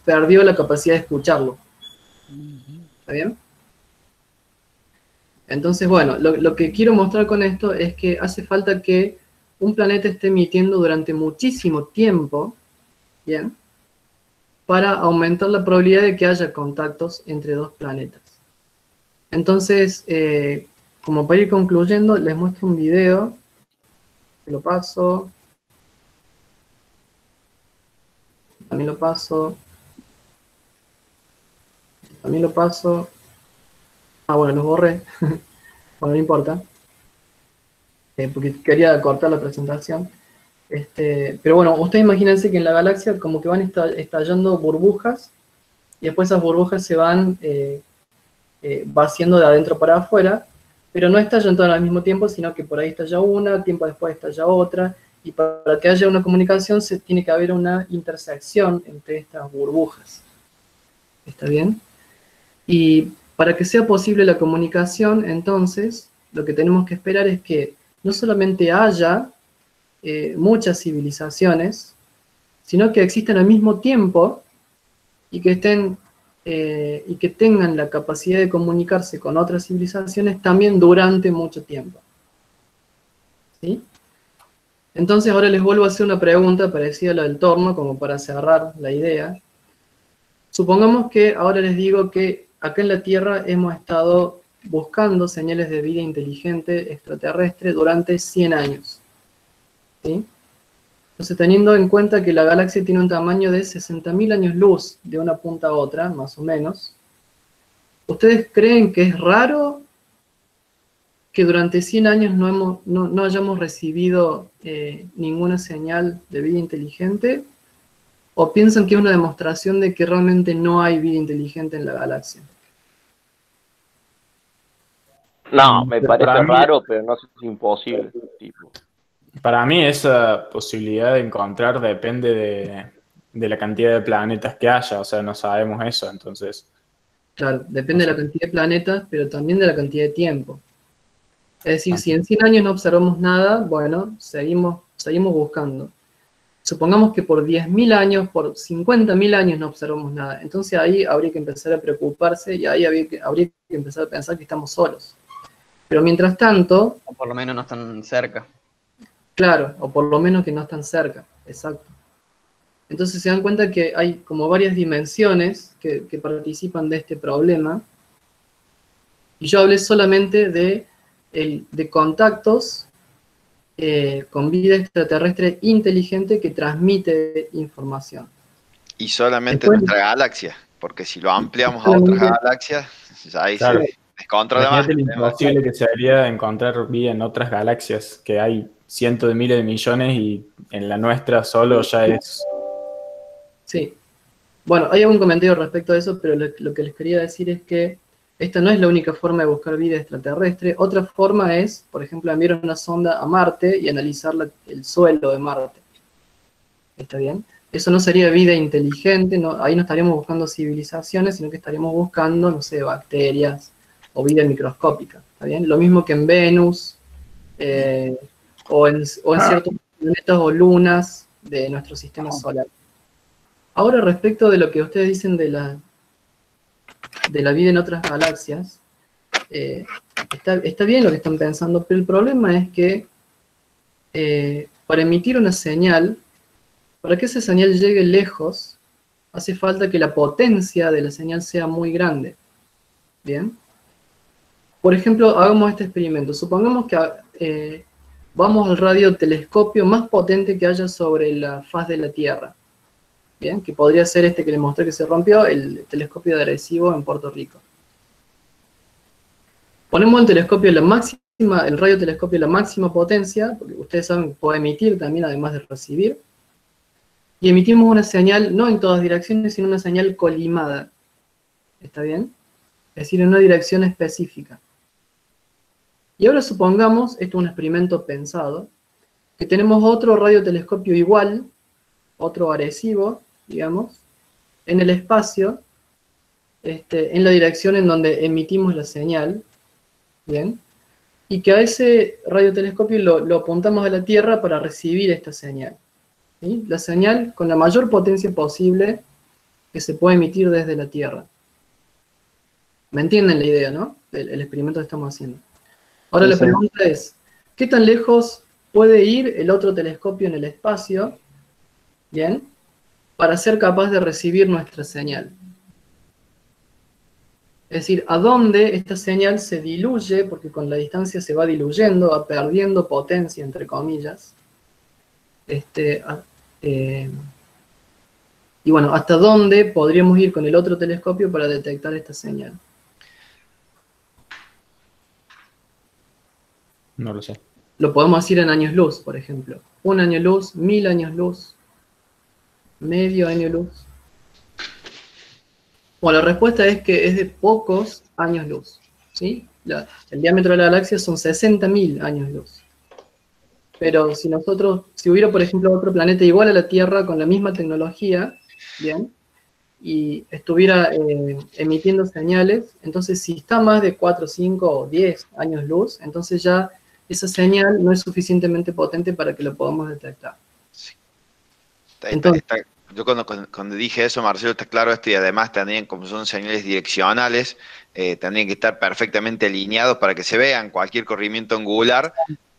perdió la capacidad de escucharlo. ¿Está bien? Entonces, bueno, lo que quiero mostrar con esto es que hace falta que un planeta esté emitiendo durante muchísimo tiempo, ¿bien? Para aumentar la probabilidad de que haya contactos entre dos planetas. Entonces, como para ir concluyendo, les muestro un video, lo paso, también lo paso, también lo paso, bueno, los borré, bueno, no importa, porque quería cortar la presentación, pero bueno, ustedes imagínense que en la galaxia como que van estallando burbujas, y después esas burbujas se van vaciando de adentro para afuera, pero no estallan todas al mismo tiempo, sino que por ahí estalla una, tiempo después estalla otra, y para que haya una comunicación se tiene que haber una intersección entre estas burbujas. ¿Está bien? Y para que sea posible la comunicación, entonces, lo que tenemos que esperar es que no solamente haya muchas civilizaciones, sino que existan al mismo tiempo y que tengan la capacidad de comunicarse con otras civilizaciones también durante mucho tiempo. ¿Sí? Entonces ahora les vuelvo a hacer una pregunta parecida a la del torno, como para cerrar la idea. Supongamos que ahora les digo que acá en la Tierra hemos estado buscando señales de vida inteligente extraterrestre durante 100 años. ¿Sí? Entonces, teniendo en cuenta que la galaxia tiene un tamaño de 60.000 años luz de una punta a otra, más o menos, ¿ustedes creen que es raro que durante 100 años no hayamos recibido ninguna señal de vida inteligente? ¿O piensan que es una demostración de que realmente no hay vida inteligente en la galaxia? No, me parece Para mí- raro, pero no sé si es imposible. Tipo. Para mí esa posibilidad de encontrar depende de la cantidad de planetas que haya, o sea, no sabemos eso, entonces, Claro, depende de la cantidad de planetas, pero también de la cantidad de tiempo. Es decir, Ah. si en 100 años no observamos nada, bueno, seguimos buscando. Supongamos que por 10.000 años, por 50.000 años no observamos nada. Entonces ahí habría que empezar a preocuparse y ahí habría que empezar a pensar que estamos solos. Pero mientras tanto, O por lo menos no están cerca. claro, o por lo menos que no están cerca, exacto. Entonces se dan cuenta que hay como varias dimensiones que participan de este problema. Y yo hablé solamente de contactos con vida extraterrestre inteligente que transmite información. Y solamente Después- nuestra galaxia, porque si lo ampliamos a otras Solamente- galaxias, ahí Claro. se descontrola más. imagínate lo imposible que sería encontrar vida en otras galaxias, que hay cientos de miles de millones y en la nuestra solo ya es... Sí. Bueno, hay algún comentario respecto a eso, pero lo que les quería decir es que esta no es la única forma de buscar vida extraterrestre. Otra forma es, por ejemplo, enviar una sonda a Marte y analizar el suelo de Marte. ¿Está bien? Eso no sería vida inteligente, ahí no estaríamos buscando civilizaciones, sino que estaríamos buscando, no sé, bacterias o vida microscópica. ¿Está bien? Lo mismo que en Venus o en ciertos planetas o lunas de nuestro sistema solar. Ahora, respecto de lo que ustedes dicen de la vida en otras galaxias, está bien lo que están pensando, pero el problema es que para emitir una señal, para que esa señal llegue lejos, hace falta que la potencia de la señal sea muy grande. ¿Bien? Por ejemplo, hagamos este experimento. Supongamos que vamos al radiotelescopio más potente que haya sobre la faz de la Tierra. Bien, que podría ser este que les mostré que se rompió, el telescopio de Arecibo en Puerto Rico. Ponemos el radiotelescopio a la máxima potencia, porque ustedes saben que puede emitir también, además de recibir, y emitimos una señal, no en todas direcciones, sino una señal colimada. ¿Está bien? Es decir, en una dirección específica. Y ahora supongamos, esto es un experimento pensado, que tenemos otro radiotelescopio igual, otro Arecibo, digamos, en el espacio, en la dirección en donde emitimos la señal, ¿bien? Y que a ese radiotelescopio lo apuntamos a la Tierra para recibir esta señal. ¿Sí? La señal con la mayor potencia posible que se puede emitir desde la Tierra. ¿Me entienden la idea, no? El experimento que estamos haciendo. Ahora la pregunta es, ¿qué tan lejos puede ir el otro telescopio en el espacio, bien, para ser capaz de recibir nuestra señal? Es decir, ¿a dónde esta señal se diluye? Porque con la distancia se va diluyendo, va perdiendo potencia, entre comillas. Y bueno, ¿hasta dónde podríamos ir con el otro telescopio para detectar esta señal? No lo sé. Lo podemos decir en años luz, por ejemplo. 1 año luz, 1000 años luz, medio año luz. Bueno, la respuesta es que es de pocos años luz. ¿Sí? El diámetro de la galaxia son 60.000 años luz. Pero si hubiera, por ejemplo, otro planeta igual a la Tierra con la misma tecnología, ¿bien? Y estuviera emitiendo señales, entonces si está más de 4, 5 o 10 años luz, entonces ya esa señal no es suficientemente potente para que lo podamos detectar. Entonces, Yo cuando dije eso, Marcelo, está claro esto, y además también como son señales direccionales, tendrían que estar perfectamente alineados para que se vean. Cualquier corrimiento angular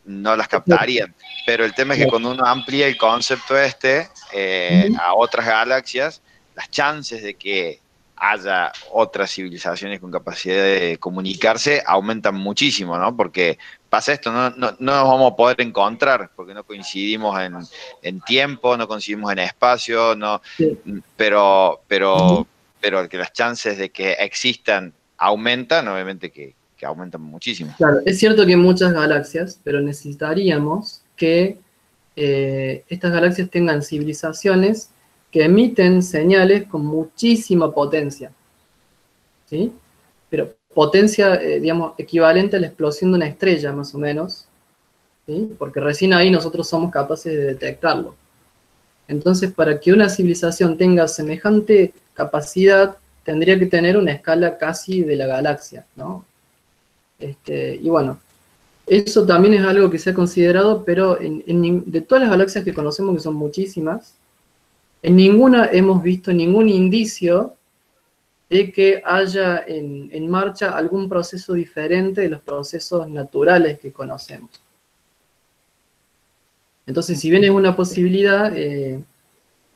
no las captarían. Pero el tema es que cuando uno amplía el concepto a otras galaxias, las chances de que haya otras civilizaciones con capacidad de comunicarse aumentan muchísimo, ¿no? Porque pasa esto, no nos vamos a poder encontrar, porque no coincidimos en tiempo, no coincidimos en espacio, Sí. pero que las chances de que existan aumentan, obviamente que aumentan muchísimo. Claro, es cierto que hay muchas galaxias, pero necesitaríamos que estas galaxias tengan civilizaciones que emiten señales con muchísima potencia. ¿Sí? Pero potencia, digamos, equivalente a la explosión de una estrella, más o menos, ¿sí? Porque recién ahí nosotros somos capaces de detectarlo. Entonces, para que una civilización tenga semejante capacidad, tendría que tener una escala casi de la galaxia, ¿no? Y bueno, eso también es algo que se ha considerado, pero de todas las galaxias que conocemos, que son muchísimas, en ninguna hemos visto ningún indicio de que haya en marcha algún proceso diferente de los procesos naturales que conocemos. Entonces, si bien es una posibilidad,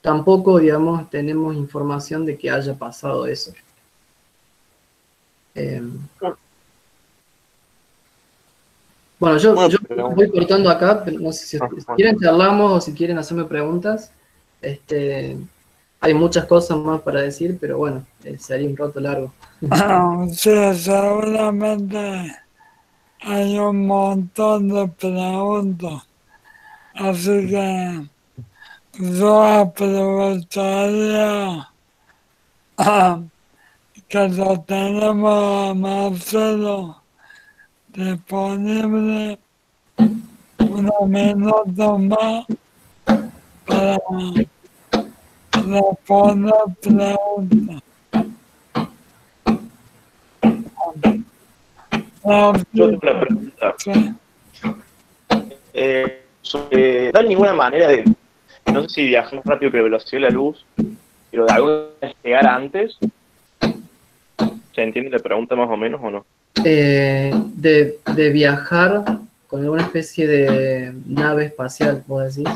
tampoco, digamos, tenemos información de que haya pasado eso. Bueno, yo voy cortando acá, pero no sé si quieren charlamos o si quieren hacerme preguntas. Hay muchas cosas más para decir, pero bueno, sería un rato largo. Sí, seguramente hay un montón de preguntas. Así que yo aprovecharía que lo tenemos a Marcelo disponible unos minutos más para responder preguntas. Yo tengo una pregunta. Sí. No hay ninguna manera de, no sé si viajar más rápido que la velocidad de la luz, pero de alguna manera llegar antes. ¿Se entiende la pregunta más o menos o no? De viajar con alguna especie de nave espacial, ¿vos decís?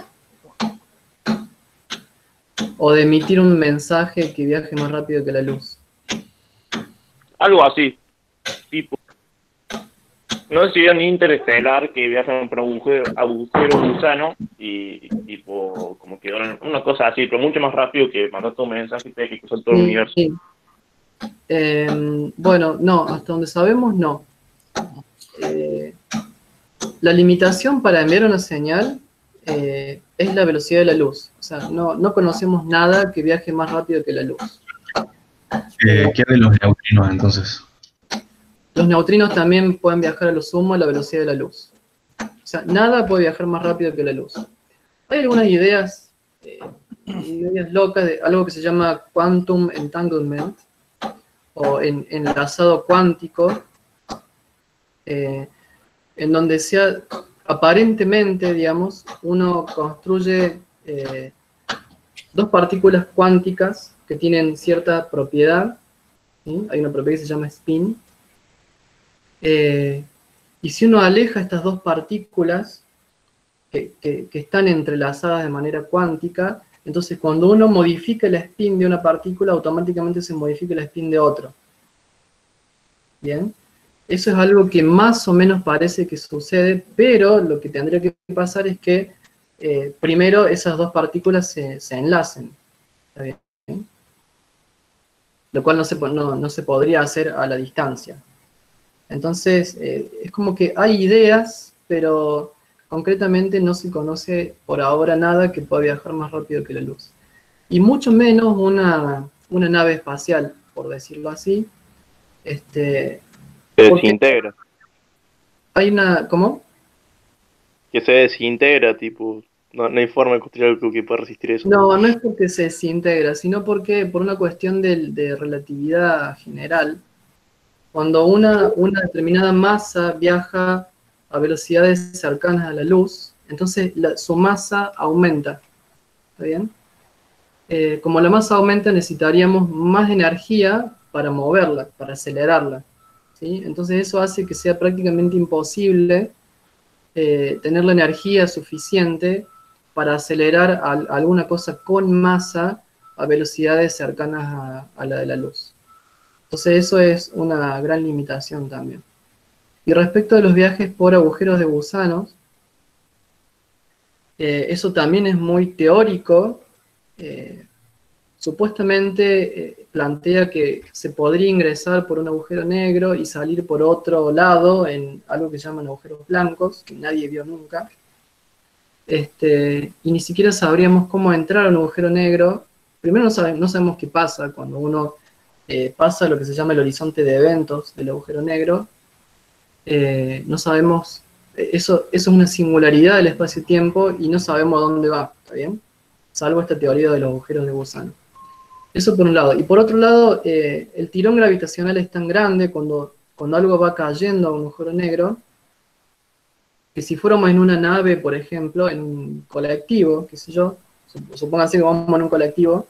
O de emitir un mensaje que viaje más rápido que la luz. Algo así, tipo. No sé si era ni interestelar que viajan por un agujero gusano y tipo, como que una cosa así, pero mucho más rápido que mandar todo un mensaje que cruzar todo el universo. Sí. Bueno, no, hasta donde sabemos no. La limitación para enviar una señal es la velocidad de la luz. O sea, no conocemos nada que viaje más rápido que la luz. ¿Qué de los neutrinos entonces? Los neutrinos también pueden viajar a lo sumo a la velocidad de la luz. O sea, nada puede viajar más rápido que la luz. Hay algunas ideas locas de algo que se llama quantum entanglement, o enlazado cuántico, en donde aparentemente, digamos, uno construye dos partículas cuánticas que tienen cierta propiedad, ¿sí? Hay una propiedad que se llama spin, y si uno aleja estas dos partículas que están entrelazadas de manera cuántica, entonces cuando uno modifica el spin de una partícula, automáticamente se modifica el spin de otro. Bien, eso es algo que más o menos parece que sucede, pero lo que tendría que pasar es que primero esas dos partículas se enlacen. ¿Está bien? Lo cual no se podría hacer a la distancia. Entonces, es como que hay ideas, pero concretamente no se conoce por ahora nada que pueda viajar más rápido que la luz. Y mucho menos una nave espacial, por decirlo así. Se desintegra. Hay una... ¿Cómo? Que se desintegra, tipo, no hay forma de construir algo que pueda resistir eso. No es porque se desintegra, sino porque por una cuestión de relatividad general, cuando una determinada masa viaja a velocidades cercanas a la luz, entonces su masa aumenta. ¿Está bien? Como la masa aumenta, necesitaríamos más energía para moverla, para acelerarla, ¿sí? Entonces eso hace que sea prácticamente imposible tener la energía suficiente para acelerar alguna cosa con masa a velocidades cercanas a la de la luz. Entonces eso es una gran limitación también. Y respecto de los viajes por agujeros de gusanos, eso también es muy teórico. Supuestamente plantea que se podría ingresar por un agujero negro y salir por otro lado en algo que llaman agujeros blancos, que nadie vio nunca. Y ni siquiera sabríamos cómo entrar a un agujero negro. Primero no sabemos qué pasa cuando uno pasa lo que se llama el horizonte de eventos del agujero negro, no sabemos, eso es una singularidad del espacio-tiempo y no sabemos a dónde va, ¿está bien? Salvo esta teoría de los agujeros de gusano. Eso por un lado. Y por otro lado, el tirón gravitacional es tan grande cuando algo va cayendo a un agujero negro, que si fuéramos en una nave, por ejemplo, en un colectivo, qué sé yo, supónganse que vamos en un colectivo,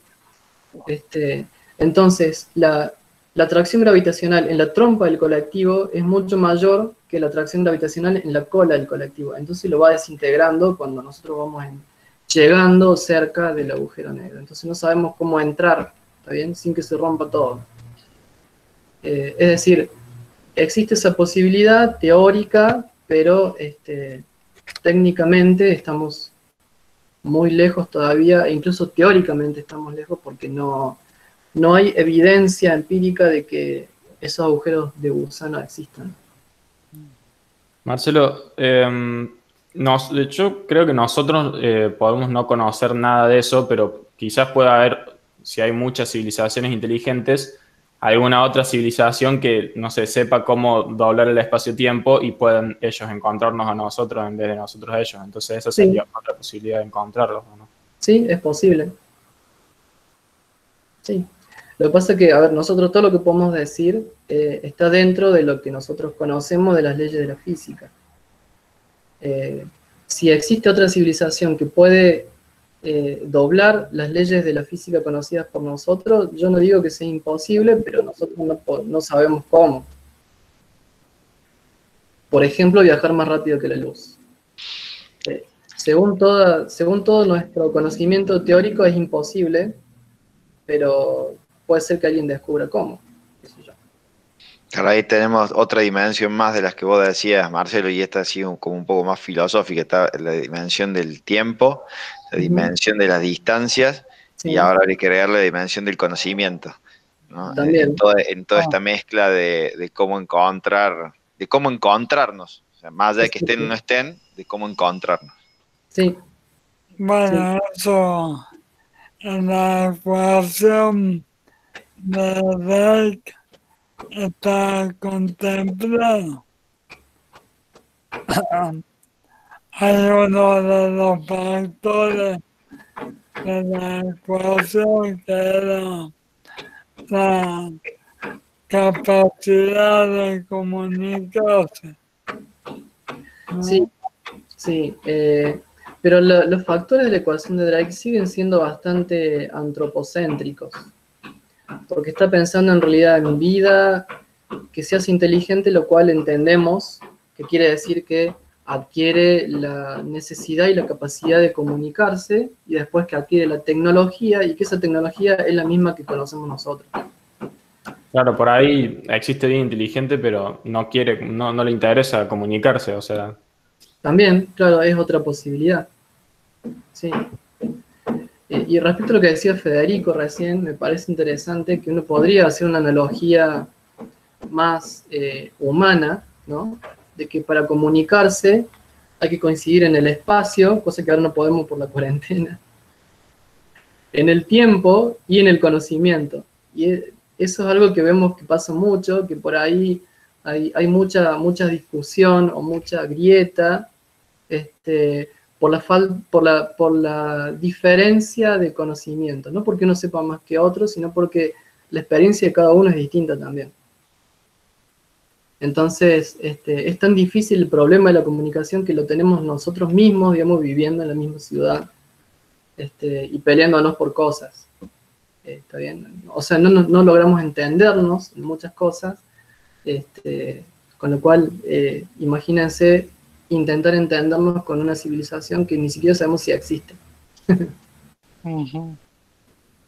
entonces la atracción gravitacional en la trompa del colectivo es mucho mayor que la atracción gravitacional en la cola del colectivo. Entonces lo va desintegrando cuando nosotros vamos llegando cerca del agujero negro. Entonces no sabemos cómo entrar, ¿está bien? Sin que se rompa todo. Es decir, existe esa posibilidad teórica, pero técnicamente estamos muy lejos todavía, e incluso teóricamente estamos lejos porque no hay evidencia empírica de que esos agujeros de gusano existan. Marcelo, yo creo que nosotros podemos no conocer nada de eso, pero quizás pueda haber, si hay muchas civilizaciones inteligentes, alguna otra civilización que no se sepa cómo doblar el espacio-tiempo y puedan ellos encontrarnos a nosotros en vez de nosotros a ellos. Entonces esa sería otra posibilidad de encontrarlos, ¿no? Sí, es posible. Sí. Lo que pasa es que, a ver, nosotros todo lo que podemos decir está dentro de lo que nosotros conocemos de las leyes de la física. Si existe otra civilización que puede doblar las leyes de la física conocidas por nosotros, yo no digo que sea imposible, pero nosotros no sabemos cómo. Por ejemplo, viajar más rápido que la luz. Según todo nuestro conocimiento teórico es imposible, pero puede ser que alguien descubra cómo. Qué sé yo. Claro, ahí tenemos otra dimensión más de las que vos decías, Marcelo, y esta ha sido como un poco más filosófica, está la dimensión del tiempo, la dimensión de las distancias, Sí. y ahora hay que agregarle la dimensión del conocimiento, ¿no? También. En toda esta mezcla de cómo encontrarnos, o sea, más allá de que estén o no estén, de cómo encontrarnos. Sí. Bueno, eso en la ecuación de Drake está contemplado. Hay uno de los factores de la ecuación que era la capacidad de comunicarse. ¿No? Sí, pero los factores de la ecuación de Drake siguen siendo bastante antropocéntricos, porque está pensando en realidad en vida, que seas inteligente, lo cual entendemos, que quiere decir que adquiere la necesidad y la capacidad de comunicarse, y después que adquiere la tecnología, y que esa tecnología es la misma que conocemos nosotros. Claro, por ahí existe vida inteligente, pero no le interesa comunicarse, o sea. También, claro, es otra posibilidad. Sí. Y respecto a lo que decía Federico recién, me parece interesante que uno podría hacer una analogía más humana, ¿no? De que para comunicarse hay que coincidir en el espacio, cosa que ahora no podemos por la cuarentena, en el tiempo y en el conocimiento. Y eso es algo que vemos que pasa mucho, que por ahí hay mucha discusión o mucha grieta por la diferencia de conocimiento, no porque uno sepa más que otro, sino porque la experiencia de cada uno es distinta también. Entonces, es tan difícil el problema de la comunicación que lo tenemos nosotros mismos, digamos, viviendo en la misma ciudad y peleándonos por cosas. ¿Está bien? O sea, no logramos entendernos en muchas cosas, con lo cual, imagínense intentar entendernos con una civilización que ni siquiera sabemos si existe.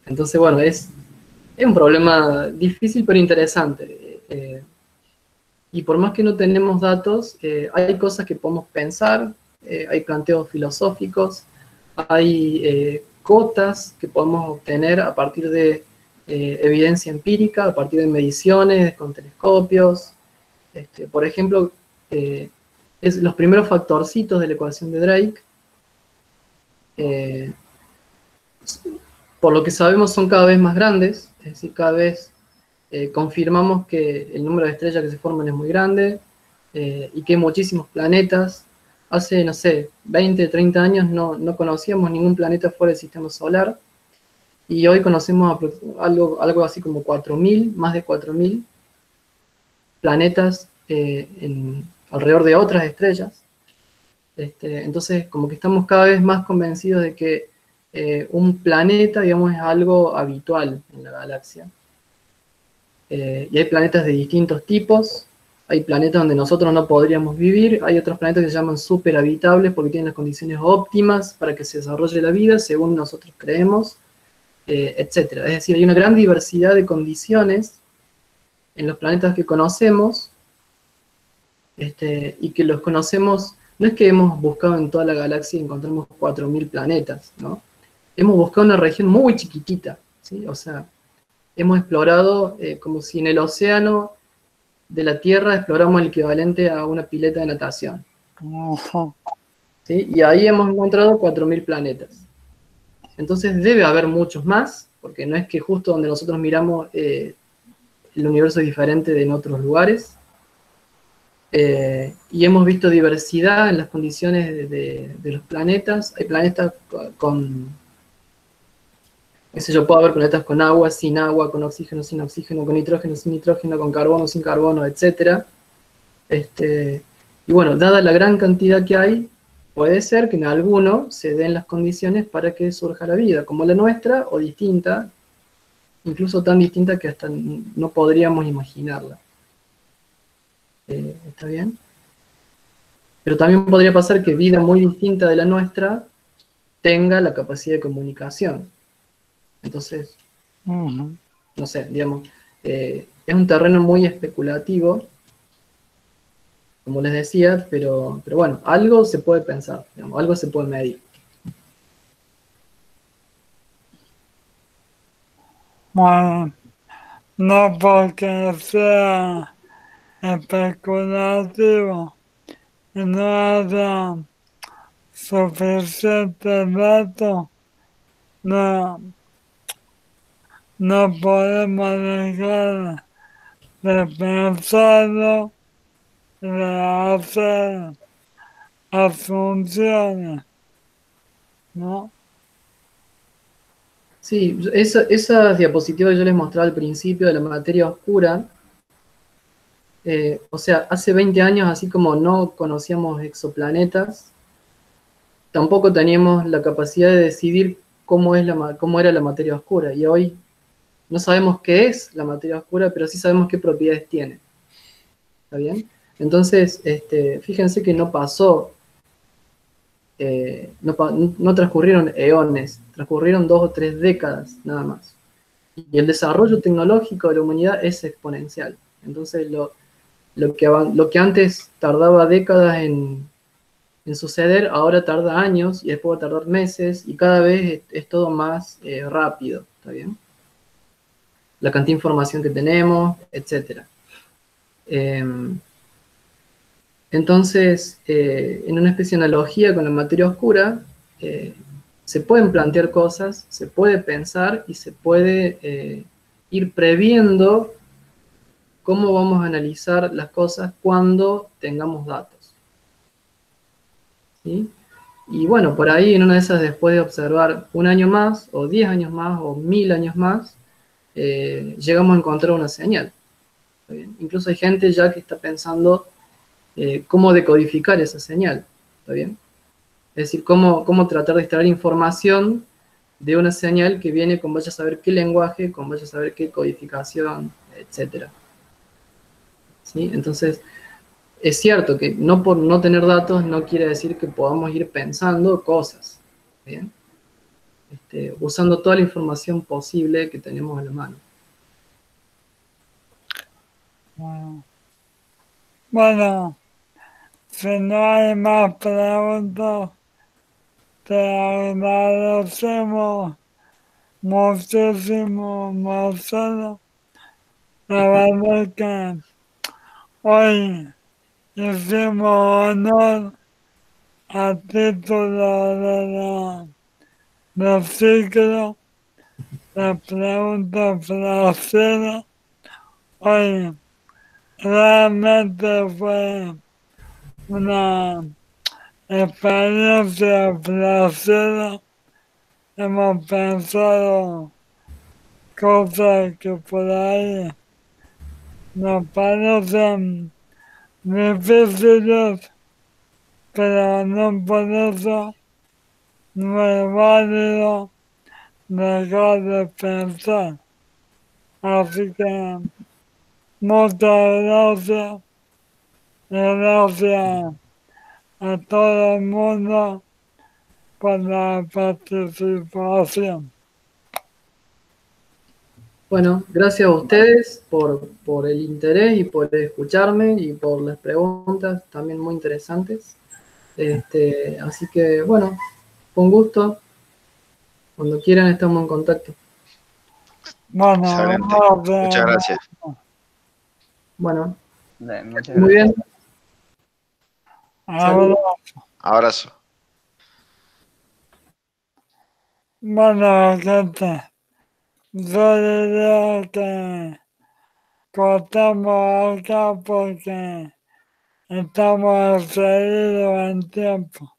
Entonces, bueno, es un problema difícil pero interesante. Y por más que no tenemos datos, hay cosas que podemos pensar, hay planteos filosóficos, hay cotas que podemos obtener a partir de evidencia empírica, a partir de mediciones con telescopios. Por ejemplo, los primeros factorcitos de la ecuación de Drake, por lo que sabemos son cada vez más grandes, es decir, cada vez confirmamos que el número de estrellas que se forman es muy grande y que hay muchísimos planetas. Hace, no sé, 20, 30 años no conocíamos ningún planeta fuera del sistema solar y hoy conocemos algo así como 4.000, más de 4.000 planetas alrededor de otras estrellas. Entonces, como que estamos cada vez más convencidos de que un planeta, digamos, es algo habitual en la galaxia. Y hay planetas de distintos tipos. Hay planetas donde nosotros no podríamos vivir. Hay otros planetas que se llaman superhabitables porque tienen las condiciones óptimas para que se desarrolle la vida, según nosotros creemos, etc. Es decir, hay una gran diversidad de condiciones en los planetas que conocemos, y que los conocemos. No es que hemos buscado en toda la galaxia y encontramos 4.000 planetas, ¿no? Hemos buscado una región muy chiquitita, ¿sí? O sea, hemos explorado como si en el océano de la Tierra exploramos el equivalente a una pileta de natación, ¿sí? Y ahí hemos encontrado 4.000 planetas. Entonces debe haber muchos más, porque no es que justo donde nosotros miramos el universo es diferente de en otros lugares. Y hemos visto diversidad en las condiciones de los planetas. Hay planetas con, qué sé yo, puede haber planetas con agua, sin agua, con oxígeno, sin oxígeno, con nitrógeno, sin nitrógeno, con carbono, sin carbono, etc. Y bueno, dada la gran cantidad que hay, puede ser que en alguno se den las condiciones para que surja la vida, como la nuestra, o distinta, incluso tan distinta que hasta no podríamos imaginarla. ¿Está bien? Pero también podría pasar que vida muy distinta de la nuestra tenga la capacidad de comunicación. Entonces, no sé, digamos, es un terreno muy especulativo, como les decía, pero bueno, algo se puede pensar, digamos, algo se puede medir. Bueno, no porque sea especulativo y no haya suficiente datos, no, no podemos dejar de pensarlo y de hacer asunciones, ¿no? Sí, esas diapositivas que yo les mostraba al principio de la materia oscura, o sea, hace 20 años, así como no conocíamos exoplanetas, tampoco teníamos la capacidad de decidir cómo era la materia oscura. Y hoy no sabemos qué es la materia oscura, pero sí sabemos qué propiedades tiene. ¿Está bien? Entonces, fíjense que no pasó, no transcurrieron eones, transcurrieron 2 o 3 décadas nada más. Y el desarrollo tecnológico de la humanidad es exponencial. Entonces, lo que antes tardaba décadas en suceder, ahora tarda años y después va a tardar meses y cada vez es todo más rápido, ¿está bien? La cantidad de información que tenemos, etc. Entonces, en una especie de analogía con la materia oscura, se pueden plantear cosas, se puede pensar y se puede ir previendo cómo vamos a analizar las cosas cuando tengamos datos. ¿Sí? Y bueno, por ahí en una de esas, después de observar un año más, o 10 años más, o 1000 años más, llegamos a encontrar una señal. ¿Está bien? Incluso hay gente ya que está pensando cómo decodificar esa señal. ¿Está bien? Es decir, cómo tratar de extraer información de una señal que viene con vaya a saber qué lenguaje, con vaya a saber qué codificación, etc. ¿Sí? Entonces, es cierto que no por no tener datos no quiere decir que podamos ir pensando cosas, ¿bien? Usando toda la información posible que tenemos a la mano. Bueno, si no hay más preguntas, te agradecemos muchísimo, Marcelo. La verdad que hoy hicimos honor al título del ciclo de preguntas financieras Oye, realmente fue una experiencia placentera. Hemos pensado cosas que por ahí nos parecen difíciles, pero no por eso no es válido dejar de pensar. Así que muchas gracias y gracias a todo el mundo por la participación. Bueno, gracias a ustedes por el interés y por escucharme y por las preguntas también muy interesantes. Así que, bueno, con gusto. Cuando quieran estamos en contacto. Bueno, Excelente. Muchas gracias. Bueno, Muchas muy gracias. bien. ahora, Abrazo. bueno, gente, yo diría que cortamos acá porque estamos excedidos en tiempo.